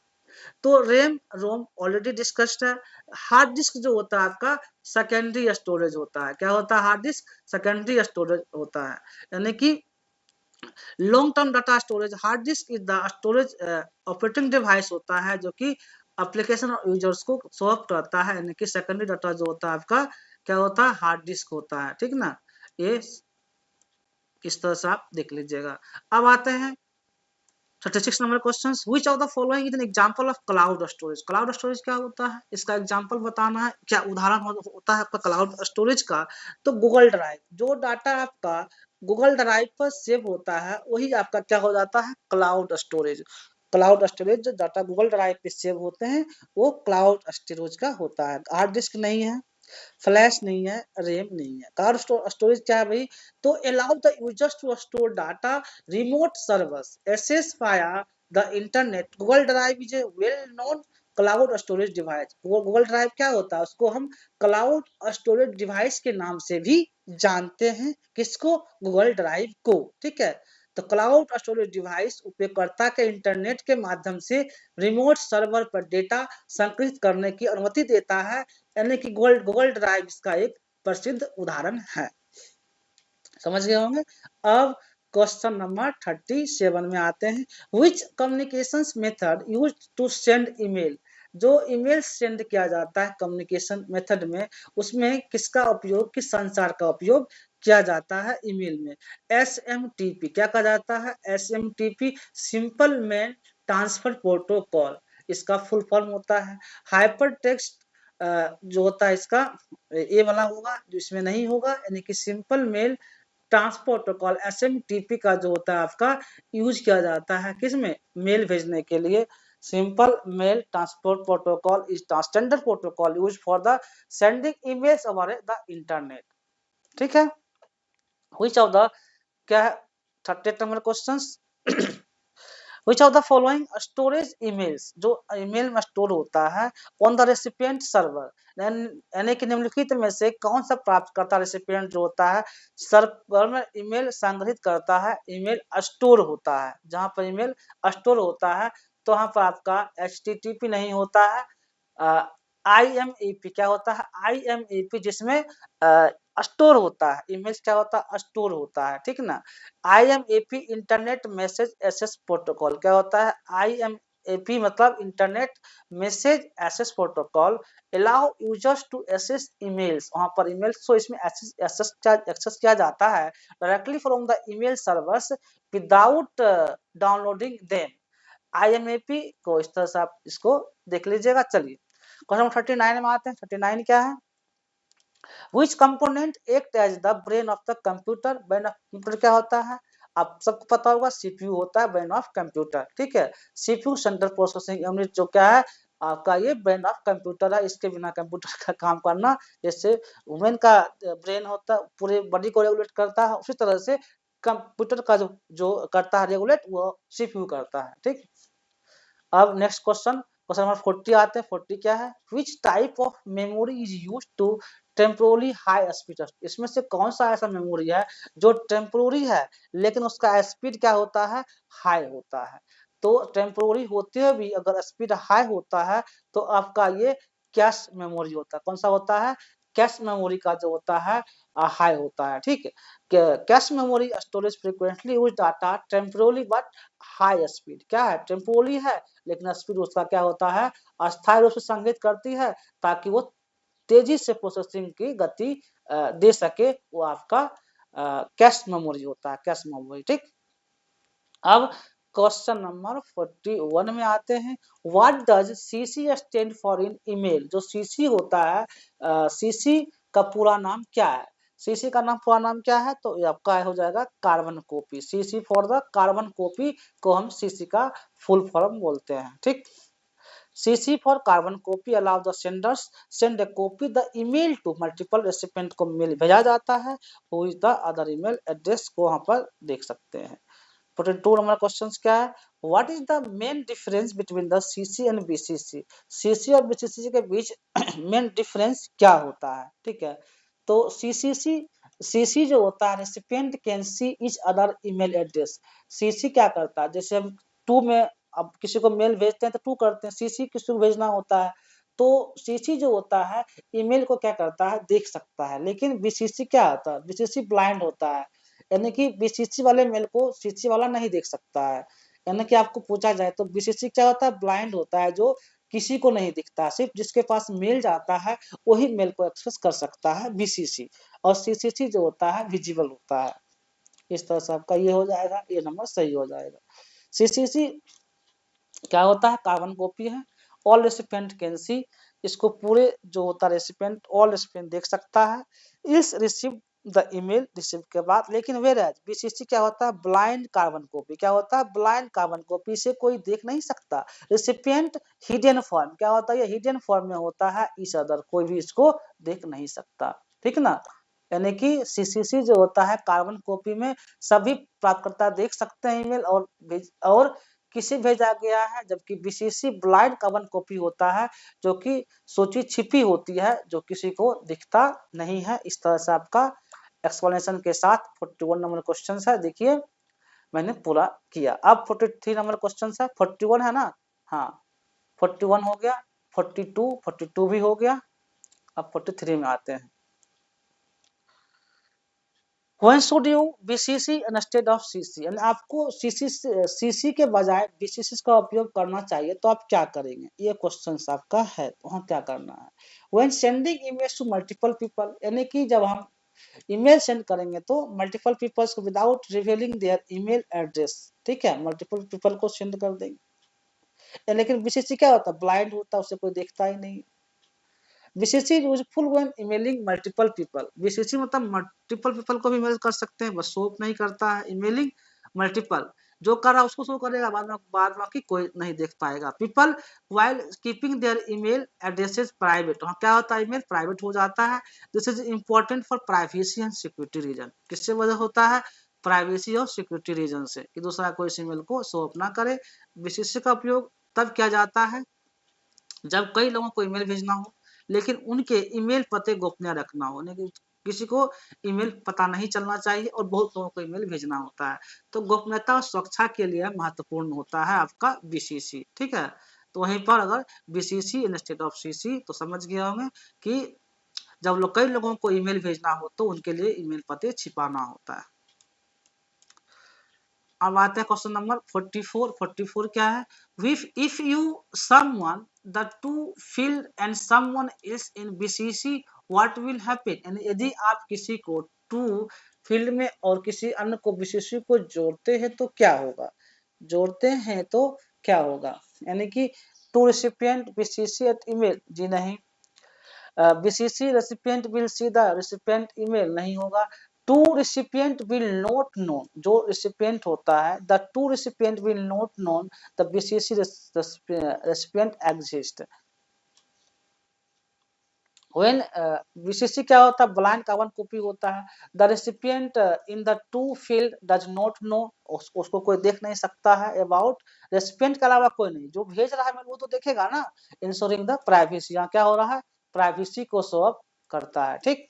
तो रैम रोम ऑलरेडी डिस्कस्ड है। हार्ड डिस्क जो होता है आपका सेकेंडरी स्टोरेज होता है। क्या होता है, हार्ड डिस्क सेकेंडरी स्टोरेज होता है, यानी कि long term data storage. Hard disk is the storage operating device होता है जो कि एप्लीकेशन और यूजर्स को सर्व करता है, यानी कि सेकेंडरी डाटा जो होता है आपका क्या होता है, हार्ड डिस्क होता है, ठीक ना। ये इस तरह से आप देख लीजिएगा। अब आते हैं 36 number question, which of the following is an example of cloud storage. Cloud storage क्या होता है, इसका एग्जांपल बताना है, क्या उदाहरण होता है आपका क्लाउड स्टोरेज का। तो गूगल ड्राइव, जो डाटा आपका गूगल ड्राइव पर सेव होता है वही आपका क्या हो जाता है, क्लाउड स्टोरेज। क्लाउड स्टोरेज जो डाटा गूगल ड्राइव पे सेव होते हैं वो क्लाउड स्टोरेज का होता है। हार्ड डिस्क नहीं है, फ्लैश नहीं है, रैम नहीं है। क्लाउड स्टोरेज क्या है भाई, तो allow the users to store data remote servers access via the internet. Google Drive is a well known cloud storage device. Google Drive क्या होता है, उसको हम क्लाउड स्टोरेज डिवाइस के नाम से भी जानते हैं। किसको, गूगल ड्राइव को, ठीक है। तो क्लाउड स्टोरेज डिवाइस उपयोगकर्ता के इंटरनेट के माध्यम से रिमोट सर्वर पर डेटा संग्रहित करने की अनुमति देता है, यानी कि गूगल ड्राइव इसका एक प्रसिद्ध उदाहरण है। समझ गए होंगे। अब क्वेश्चन नंबर 37 में आते हैं, which communications method use to send email. जो ईमेल सेंड किया जाता है कम्युनिकेशन मेथड में, उसमें किसका उपयोग, किस संचार का उपयोग किया जाता है ईमेल में। SMTP क्या कहा जाता है, SMTP simple mail transfer protocol, इसका फुल फॉर्म होता है। हाइपर टेक्स्ट जो होता है इसका ये वाला होगा, जो इसमें नहीं होगा, यानी कि simple mail transport protocol SMTP का जो होता है आपका यूज किया जाता है किसमें, मेल भेजने के लिए। Simple mail transport protocol is the standard protocol use for the sending emails over the internet, ठीक है। व्हिच ऑफ द क्या है 38 नंबर questions, Which of the following storage emails, जो ईमेल में स्टोर होता है ऑन द रेसिपिएंट सर्वर, यानी कि निम्नलिखित में से कौन सा प्राप्तकर्ता रेसिपिएंट जो होता है सर्वर में ईमेल संग्रहित करता है, ईमेल स्टोर होता है। जहां पर ईमेल स्टोर होता है तो वहां पर आपका HTTP नहीं होता है, IMAP क्या होता है, IMAP जिसमें स्टोर होता है, ईमेल क्या होता है, स्टोर होता है, ठीक ना। IMAP internet message access protocol क्या होता है, IMAP मतलब internet message access protocol allow users to access emails, वहां पर ईमेल्स को इसमें एक्सेस किया जाता है directly from the email servers without downloading them. IMAP को इस तरह से आप इसको देख लीजिएगा। चलिए क्वेश्चन नंबर 39 में आते हैं। 39 क्या है, Which component act as the brain of the computer? Brain of computer क्या होता है, आप सबको पता होगा CPU होता है ब्रेन ऑफ कंप्यूटर, ठीक है। CPU सेंट्रल प्रोसेसिंग यूनिट जो क्या है आपका, ये ब्रेन ऑफ कंप्यूटर है। इसके बिना कंप्यूटर का काम करना, जैसे वुमेन का ब्रेन होता है पूरे बॉडी को रेगुलेट करता है, उसी तरह से कंप्यूटर का जो करता है रेगुलेट वो CPU करता है, ठीक। अब नेक्स्ट क्वेश्चन क्वेश्चन नंबर 40 आते हैं। 40 क्या है, which type of memory is use to temporarily high speed. इसमें से कौन सा ऐसा मेमोरी है जो टेम्पोररी है लेकिन उसका स्पीड क्या होता है, हाई होता है। तो टेम्पोररी होते हुए भी अगर स्पीड हाई होता है तो आपका ये कैश मेमोरी होता है। कौन सा होता है, कैश मेमोरी का जो होता है हाई होता है। ठीक है, cache memory storage frequently use data temporarily but high speed. क्या है, टेम्पोरली है लेकिन स्पीड उसका क्या होता है, अस्थायी रूप से संग्रहित करती है ताकि वो तेजी से प्रोसेसिंग की गति दे सके। वो आपका कैश मेमोरी होता है, कैश मेमोरी। ठीक, अब क्वेश्चन नंबर 41 में आते हैं। What does CC stand for in email. जो सीसी होता है, सीसी का पूरा नाम क्या है, सीसी का नाम पूरा नाम क्या है, तो ये आपका हो जाएगा carbon copy. CC for the carbon copy को हम सीसी का फुल फॉर्म बोलते हैं। ठीक, CC for carbon copy allow the senders send a copy the email to multiple recipient को मेल भेजा जाता है। Who is the other email address को वहां पर देख सकते हैं। 42 नंबर क्वेश्चन क्या है, what is the main difference between the CC and BCC. CC और बीसीसी के बीच मेन डिफरेंस क्या होता है। ठीक है, तो सीसीसी सीसी जो होता है, recipient can see each other email address. CC क्या करता है, जैसे हम टू में अब किसी को मेल भेजते हैं तो टू करते हैं, सीसी किसी को भेजना होता है तो सीसी जो होता है ईमेल को क्या करता है, देख सकता है। लेकिन बीसीसी क्या होता है, बीसीसी ब्लाइंड होता है, यानी कि बीसीसी वाले मेल को सीसी वाला नहीं देख सकता है। यानी कि आपको पूछा जाए तो बीसीसी क्या होता है, ब्लाइंड होता है, जो किसी को नहीं दिखता, सिर्फ जिसके पास मेल जाता है वही मेल को एक्सेस कर सकता है बीसीसी। और सीसीसी जो होता है विजिबल होता है। इस तरह से आपका ये हो जाएगा, ये नंबर सही हो जाएगा। सीसीसी क्या होता है, कार्बन कॉपी है। ऑल रेसिपिएंट कैन सी, इसको पूरे जो होता है रेसिपिएंट, ऑल रेसिपिएंट देख सकता है। इस रिसीव द ईमेल, रिसीव के बाद। लेकिन वेयर बीसीसी क्या होता है, ब्लाइंड कार्बन कॉपी। क्या होता है, ब्लाइंड कार्बन कॉपी, से कोई देख नहीं सकता। रेसिपिएंट हिडन फॉर्म, क्या होता है, ये हिडन फॉर्म में होता है, इस अदर कोई भी इसको देख नहीं सकता। ठीक ना, यानी कि सीसीसी जो होता है कार्बन कॉपी में सभी प्राप्तकर्ता देख सकते हैं ईमेल और किसे भेजा गया है, जबकि बीसीसी ब्लाइंड कार्बन कॉपी होता है जो कि सूची छिपी होती है, जो किसी को दिखता नहीं है। इस तरह से आपका एक्सप्लेनेशन के साथ 41 नंबर क्वेश्चन है, देखिए मैंने पूरा किया। अब 43 नंबर क्वेश्चन है, 41 है ना, हाँ 41 हो गया, 42 भी हो गया। अब 43 में आते हैं। When should you BCC instead of CC, यानी आपको CC के बजाय BCC का उपयोग करना चाहिए तो आप क्या करेंगे, ये क्वेश्चन आपका है, तो वहाँ क्या करना है। When sending emails to multiple people, यानी कि जब हम ईमेल सेंड करेंगे तो मल्टीपल पीपल्स को without revealing there email address. ठीक है, मल्टीपल पीपल को सेंड कर देंगे। लेकिन बीसीसी क्या होता है, ब्लाइंड होता है, उसे कोई देखता ही नहीं। BCC useful when emailing multiple people. BCC मतलब मल्टीपल पीपल को भी ईमेल कर सकते हैं, बस शो नहीं करता है। ईमेलिंग मल्टीपल, जो कर रहा है उसको शो करेगा, बाद बाकी कोई नहीं देख पाएगा। People while keeping their email addresses private, वहाँ क्या होता है, ईमेल प्राइवेट हो जाता है। This is important for privacy and security reason. किससे वजह होता है, प्राइवेसी और सिक्योरिटी रीजन से, कि दूसरा कोई इस ईमेल को शो अप ना करे। बीसीसी का उपयोग तब किया जाता है जब कई लोगों को ईमेल भेजना हो लेकिन उनके ईमेल पते गोपनीय रखना हो, यानी किसी को ईमेल पता नहीं चलना चाहिए और बहुत लोगों को ईमेल भेजना होता है, तो गोपनीयता और सुरक्षा के लिए महत्वपूर्ण होता है आपका बीसीसी। ठीक है, तो वहीं पर अगर बीसीसी इंस्टेड ऑफ सीसी, तो समझ गए होंगे कि जब कई लोगों को ईमेल भेजना हो तो उनके लिए ईमेल पते छिपाना होता है। अब आते हैं क्वेश्चन नंबर 44। 44 क्या है, if you someone the two field and someone is in BCC what will happen, यानी यदि आप किसी को टू फील्ड में और किसी अन्य को बीसीसी को जोड़ते हैं तो क्या होगा, जोड़ते हैं तो क्या होगा, यानी कि to recipient BCC at email, जी नहीं। BCC recipient will see the recipient email, नहीं होगा। To recipient will not known, जो रेसिपिएंट होता है, the to recipient will not known the BCC recipient exist. When BCC क्या होता है, ब्लाइंड कार्बन कॉपी होता है। The recipient in the to field does not know, उसको कोई देख नहीं सकता है। अबाउट, रेसिपिएंट के अलावा कोई नहीं, जो भेज रहा है मेल वो तो देखेगा ना। इंश्योरिंग द प्राइवेसी, यहाँ क्या हो रहा है, प्राइवेसी को शो अप करता है। ठीक,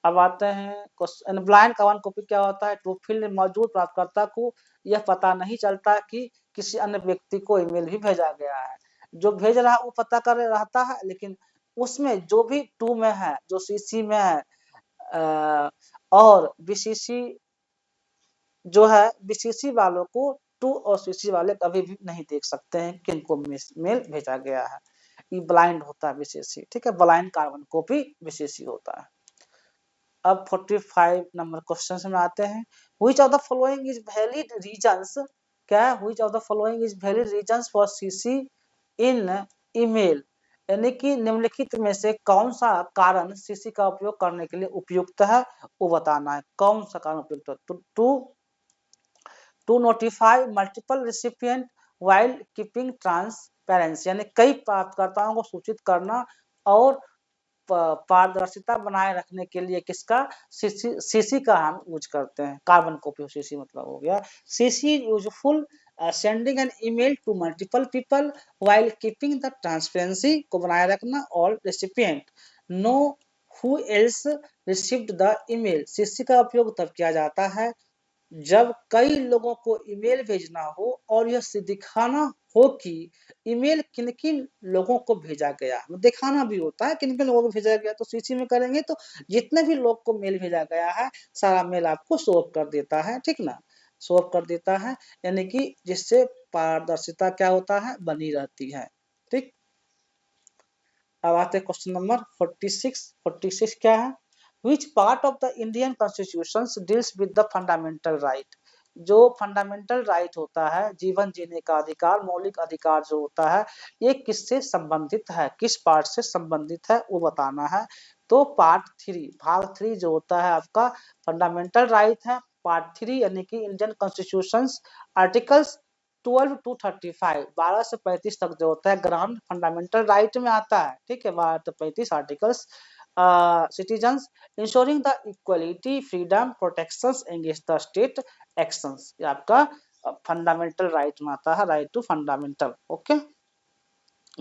अब आते हैं क्वेश्चन, ब्लाइंड कार्बन कॉपी क्या होता है, ट्रू फील्ड में मौजूद प्राप्तकर्ता को यह पता नहीं चलता कि किसी अन्य व्यक्ति को ईमेल भी भेजा गया है। जो भेज रहा है वो पता कर रहता है, लेकिन उसमें जो भी टू में है, जो सीसी में है, और बीसीसी जो है, बीसीसी वालों को टू और सीसी वाले कभी भी नहीं देख सकते हैं कि इनको मेल भेजा गया है। ये ब्लाइंड होता है बीसीसी। ठीक है, ब्लाइंड कार्बन कॉपी बीसीसी होता है। अब 45 नंबर क्वेश्चन में आते हैं। Which of the following is valid reasons, क्या है, which of the following is valid reasons for CC in email, यानी कि निम्नलिखित में से कौन सा कारण सीसी का उपयोग करने के लिए उपयुक्त है, वो बताना है। कौन सा कारण उपयुक्त है, to notify multiple recipient while keeping transparency, यानी कई प्राप्तकर्ताओं को सूचित करना और पारदर्शिता बनाए रखने के लिए किसका, सीसी का हम यूज करते हैं। कार्बन कॉपी सीसी मतलब हो गया। CC useful sending an email to multiple people while keeping the transparency को बनाए रखना, और recipient know who else received the email. CC का उपयोग तब किया जाता है जब कई लोगों को ईमेल भेजना हो और यह दिखाना हो कि ईमेल किन किन लोगों को भेजा गया, दिखाना भी होता है किन किन लोगों को भेजा गया। तो सीसी में करेंगे तो जितने भी लोग को मेल भेजा गया है सारा मेल आपको शो अप कर देता है। ठीक ना, शो अप कर देता है, यानी कि जिससे पारदर्शिता क्या होता है, बनी रहती है। ठीक, अब आते हैं क्वेश्चन नंबर 46। 46 क्या है, which part of the Indian constitution deals with the fundamental right. जो फंडामेंटल राइट होता है, जीवन जीने का अधिकार, मौलिक अधिकार जो होता है, ये किससे संबंधित है, किस पार्ट से संबंधित है वो बताना है। तो पार्ट 3, भाग 3 जो होता है आपका फंडामेंटल राइट है। पार्ट 3 यानी कि इंडियन कॉन्स्टिट्यूशन आर्टिकल्स 12 to 35, 12 से 35 तक जो होता है ग्रांड फंडामेंटल राइट में आता है। ठीक है, 12 से 35 articles, citizens ensuring the equality, freedom, protections against the state actions, ये आपका फंडामेंटल राइट में आता है, राइट टू फंडामेंटल। ओके,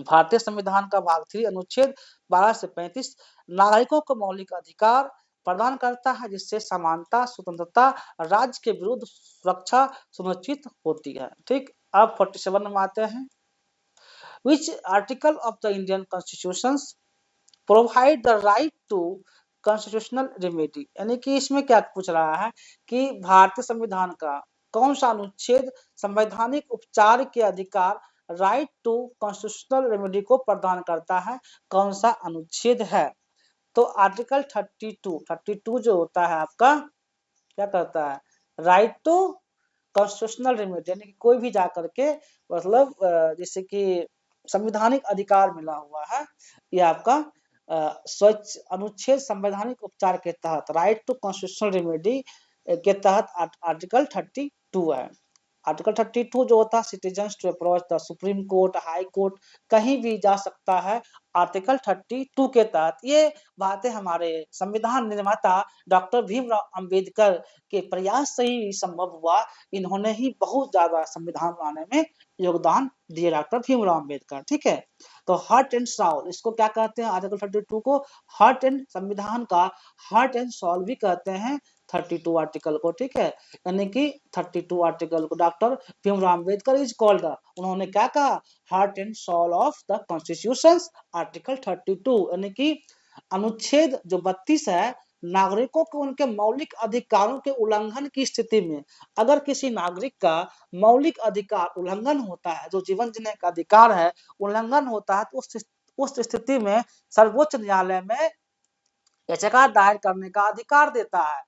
भारतीय संविधान का भाग 3 अनुच्छेद 12 से 35 नागरिकों को मौलिक अधिकार प्रदान करता है, जिससे समानता, स्वतंत्रता, राज्य के विरुद्ध सुरक्षा सुनिश्चित होती है। ठीक, अब 47 में आते हैं। Which article of the Indian constitution provide the right to constitutional remedy, यानी कि इसमें क्या पूछ रहा है कि भारतीय संविधान का कौन सा अनुच्छेद संवैधानिक उपचार के अधिकार, राइट टू कॉन्स्टिट्यूशनल रेमेडी को प्रदान करता है, कौन सा अनुच्छेद है। तो आर्टिकल 32 जो होता है आपका क्या करता है, राइट टू कॉन्स्टिट्यूशनल रेमेडी, यानी कि कोई भी जाकर के मतलब जैसे कि संवैधानिक अधिकार मिला हुआ है, ये आपका स्वच्छ अनुच्छेद संवैधानिक उपचार के तहत, राइट टू कॉन्स्टिट्यूशनल रेमेडी के तहत आर्टिकल 32 है। आर्टिकल 32 जो होता है, citizens to approach the supreme court, high court, कहीं भी जा सकता है आर्टिकल 32 के तहत। ये बातें हमारे संविधान निर्माता डॉक्टर भीमराव अंबेडकर के प्रयास से ही संभव हुआ। इन्होंने ही बहुत ज्यादा संविधान बनाने में योगदान दिए, डॉक्टर भीमराव अंबेडकर। ठीक है, तो हार्ट एंड सॉल इसको क्या कहते हैं, आर्टिकल 32 को हार्ट एंड, संविधान का हार्ट एंड सॉल भी कहते हैं 32 आर्टिकल को। ठीक है, यानी कि 32 आर्टिकल को doctor Bhimrao Ambedkar is called, उन्होंने क्या कहा, heart and soul of the constitution article 32, यानी कि अनुच्छेद जो 32 है, नागरिकों को उनके मौलिक अधिकारों के उल्लंघन की स्थिति में, अगर किसी नागरिक का मौलिक अधिकार उल्लंघन होता है, जो जीवन जीने का अधिकार है उल्लंघन होता है, तो उस स्थिति में सर्वोच्च न्यायालय में याचिका दायर करने का अधिकार देता है।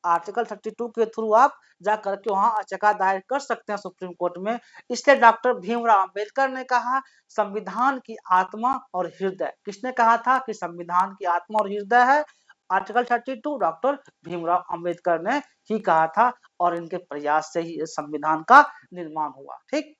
आर्टिकल 32 के थ्रू आप जा करके वहां याचिका दायर कर सकते हैं सुप्रीम कोर्ट में। इसलिए डॉक्टर भीमराव अंबेडकर ने कहा संविधान की आत्मा और हृदय, किसने कहा था कि संविधान की आत्मा और हृदय है, आर्टिकल 32 डॉक्टर भीमराव अंबेडकर ने ही कहा था, और इनके प्रयास से ही इस संविधान का निर्माण हुआ। ठीक,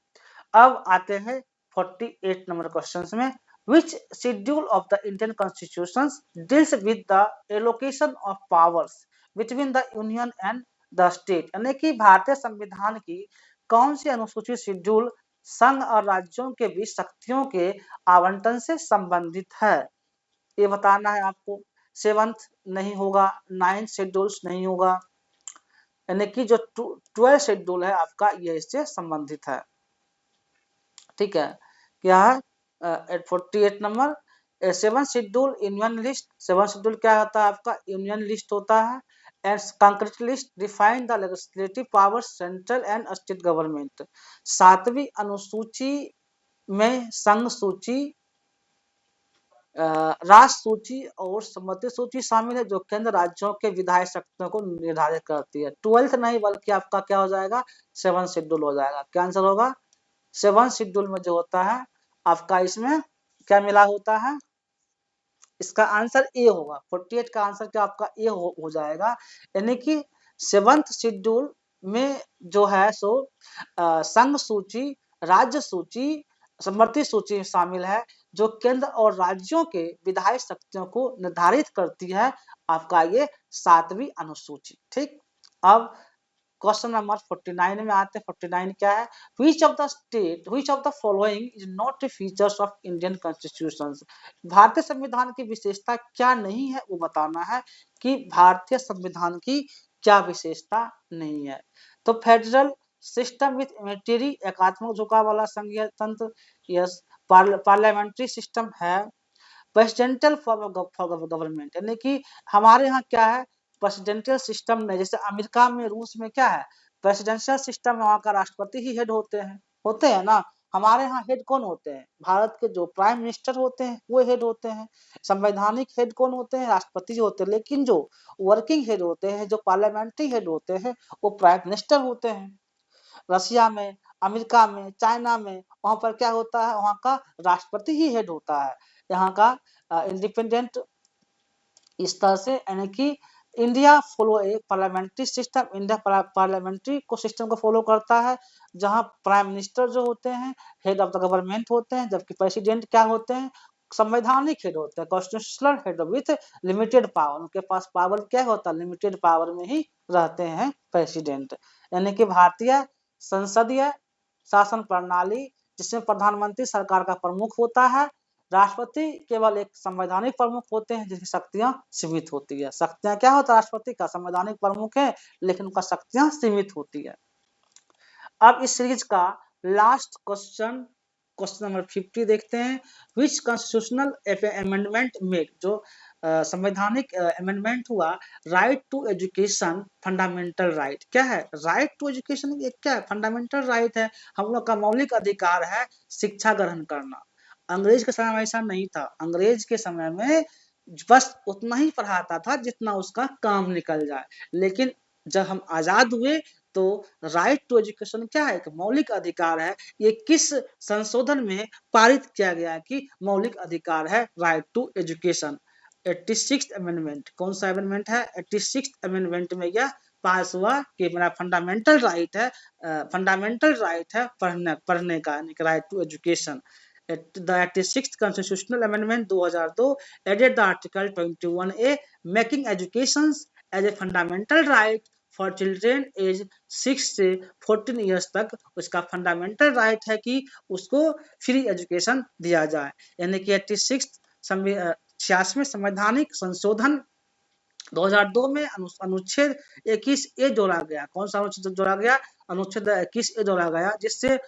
अब आते हैं 48 नंबर क्वेश्चन में। which schedule of the Indian Constitution deals with the allocation of powers between the union and the state, यानी कि भारतीय संविधान की कौन सी अनुसूचित शेड्यूल संघ और राज्यों के बीच शक्तियों के आवंटन से संबंधित है, ये बताना है आपको। 7th नहीं होगा, 9th शेड्यूल्स नहीं होगा, यानी कि जो 12th शेड्यूल है आपका ये इससे संबंधित है। ठीक है, क्या है 48 number 7 schedule union list. 7 schedule क्या होता है आपका, यूनियन लिस्ट होता है। And concrete list define the legislative powers central and state government. 7वीं अनुसूची में संघ सूची, राष्ट्र सूची और सम्मति सूची शामिल है जो केंद्र राज्यों के विधायी शक्तियों को निर्धारित करती है। 12th नहीं बल्कि आपका क्या हो जाएगा 7 शेड्यूल हो जाएगा। क्या आंसर होगा 7 शेड्यूल में जो होता है आपका, इसमें क्या मिला होता है, इसका आंसर ए होगा। 48 का आंसर क्या आपका ए हो जाएगा, यानी कि 7th शेड्यूल में जो है सो संघ सूची, राज्य सूची, सम्मति सूची शामिल है जो केंद्र और राज्यों के विधायी शक्तियों को निर्धारित करती है, आपका ये 7वीं अनुसूची। ठीक, अब क्वेश्चन नंबर 49 में आते हैं। 49 क्या है, which of the following is not features of Indian Constitution। भारतीय संविधान की विशेषता क्या नहीं है वो बताना है कि भारतीय संविधान की क्या विशेषता नहीं है। तो फेडरल सिस्टम विथ यूनिटरी, एकात्मक झुकाव वाला संघीय तंत्र, यस। पार्लियामेंट्री सिस्टम है। प्रेसिडेंशियल फॉर्म ऑफ गवर्नमेंट, यानी कि हमारे यहाँ क्या है प्रेसिडेंशियल सिस्टम में, जैसे अमेरिका में, रूस में क्या है प्रेसिडेंशियल सिस्टम में, वहाँ का राष्ट्रपति ही हेड होते हैं ना। हमारे यहाँ हेड कौन होते हैं, भारत के जो प्राइम मिनिस्टर होते हैं वो हेड होते हैं। संवैधानिक हेड कौन होते हैं, राष्ट्रपति होते हैं। लेकिन जो वर्किंग हेड होते हैं, जो पार्लियामेंट्री हेड होते हैं, वो प्राइम मिनिस्टर होते हैं। रशिया में, अमेरिका में, चाइना में, वहां पर क्या होता है, वहां का राष्ट्रपति ही हेड होता है। यहाँ का इंडिपेंडेंट इस तरह से, यानी कि इंडिया फॉलो ए पार्लियामेंट्री सिस्टम। इंडिया पार्लियामेंट्री को सिस्टम को फॉलो करता है, जहां प्राइम मिनिस्टर जो होते हैं हेड ऑफ द गवर्नमेंट होते हैं, जबकि प्रेसिडेंट क्या होते हैं संवैधानिक हेड होते हैं, constitutional head with limited power. उनके पास पावर क्या होता है, लिमिटेड पावर में ही रहते हैं प्रेसिडेंट। यानी कि भारतीय संसदीय शासन प्रणाली जिसमें प्रधानमंत्री सरकार का प्रमुख होता है, राष्ट्रपति केवल एक संवैधानिक प्रमुख होते हैं जिसकी शक्तियां सीमित होती है। शक्तियां क्या होता है राष्ट्रपति का, संवैधानिक प्रमुख है लेकिन उनका शक्तियां सीमित होती है। अब इस सीरीज का लास्ट क्वेश्चन, क्वेश्चन नंबर 50 देखते हैं। विच कॉन्स्टिट्यूशनल अमेंडमेंट मेड, जो संवैधानिक अमेंडमेंट हुआ, right to education fundamental right. क्या है राइट टू एजुकेशन, ये क्या है फंडामेंटल राइट है, हम लोग का मौलिक अधिकार है शिक्षा ग्रहण करना। अंग्रेज के समय में ऐसा नहीं था, अंग्रेज के समय में बस उतना ही पढ़ाता था जितना उसका काम निकल जाए। लेकिन जब हम आजाद हुए तो राइट टू एजुकेशन क्या है, एक मौलिक अधिकार है। ये किस संशोधन में पारित किया गया है कि मौलिक अधिकार है right to education, 86th amendment. कौन सा अमेंडमेंट है, 86th अमेंडमेंट में यह पास हुआ कि मेरा फंडामेंटल राइट है, पढ़ने का, right to education. The 86th Constitutional Amendment 2002 added the Article 21A, making education as a fundamental right for children age 6 से 14 years तक। उसका फंडामेंटल राइट है कि उसको फ्री एजुकेशन दिया जाए। यानी कि 86वें संवैधानिक संशोधन 2002 में अनुच्छेद 21A जोड़ा गया। कौन सा अनुच्छेद जोड़ा गया, अनुच्छेद 21A जोड़ा गया, जिससे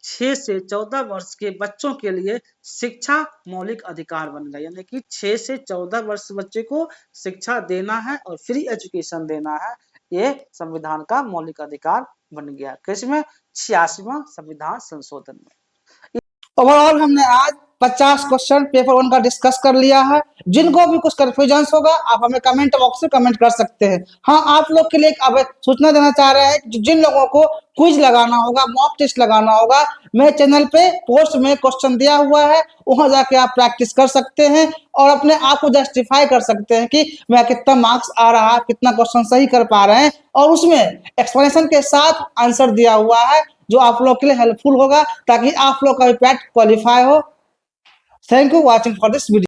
6 से 14 वर्ष के बच्चों के लिए शिक्षा मौलिक अधिकार बन गया। यानी कि 6 से 14 वर्ष बच्चे को शिक्षा देना है और फ्री एजुकेशन देना है, ये संविधान का मौलिक अधिकार बन गया। किसमें, 86वां संविधान संशोधन में। ओवरऑल हमने आज 50 क्वेश्चन पेपर 1 का डिस्कस कर लिया है। जिनको भी कुछ कंफ्यूजन होगा आप हमें कमेंट बॉक्स में कमेंट कर सकते हैं। हाँ, आप लोग के लिए एक अब सूचना देना चाह रहे हैं कि जिन लोगों को क्विज लगाना होगा, मॉक टेस्ट लगाना होगा, मेरे चैनल पे पोस्ट में क्वेश्चन दिया हुआ है, वहां जाके आप प्रैक्टिस कर सकते हैं और अपने आप को जस्टिफाई कर सकते हैं कि मैं कितना मार्क्स आ रहा है, कितना क्वेश्चन सही कर पा रहे हैं, और उसमें एक्सप्लेनेशन के साथ आंसर दिया हुआ है जो आप लोग के लिए हेल्पफुल होगा ताकि आप लोग का पैट क्वालिफाई हो। Thank you watching for this video.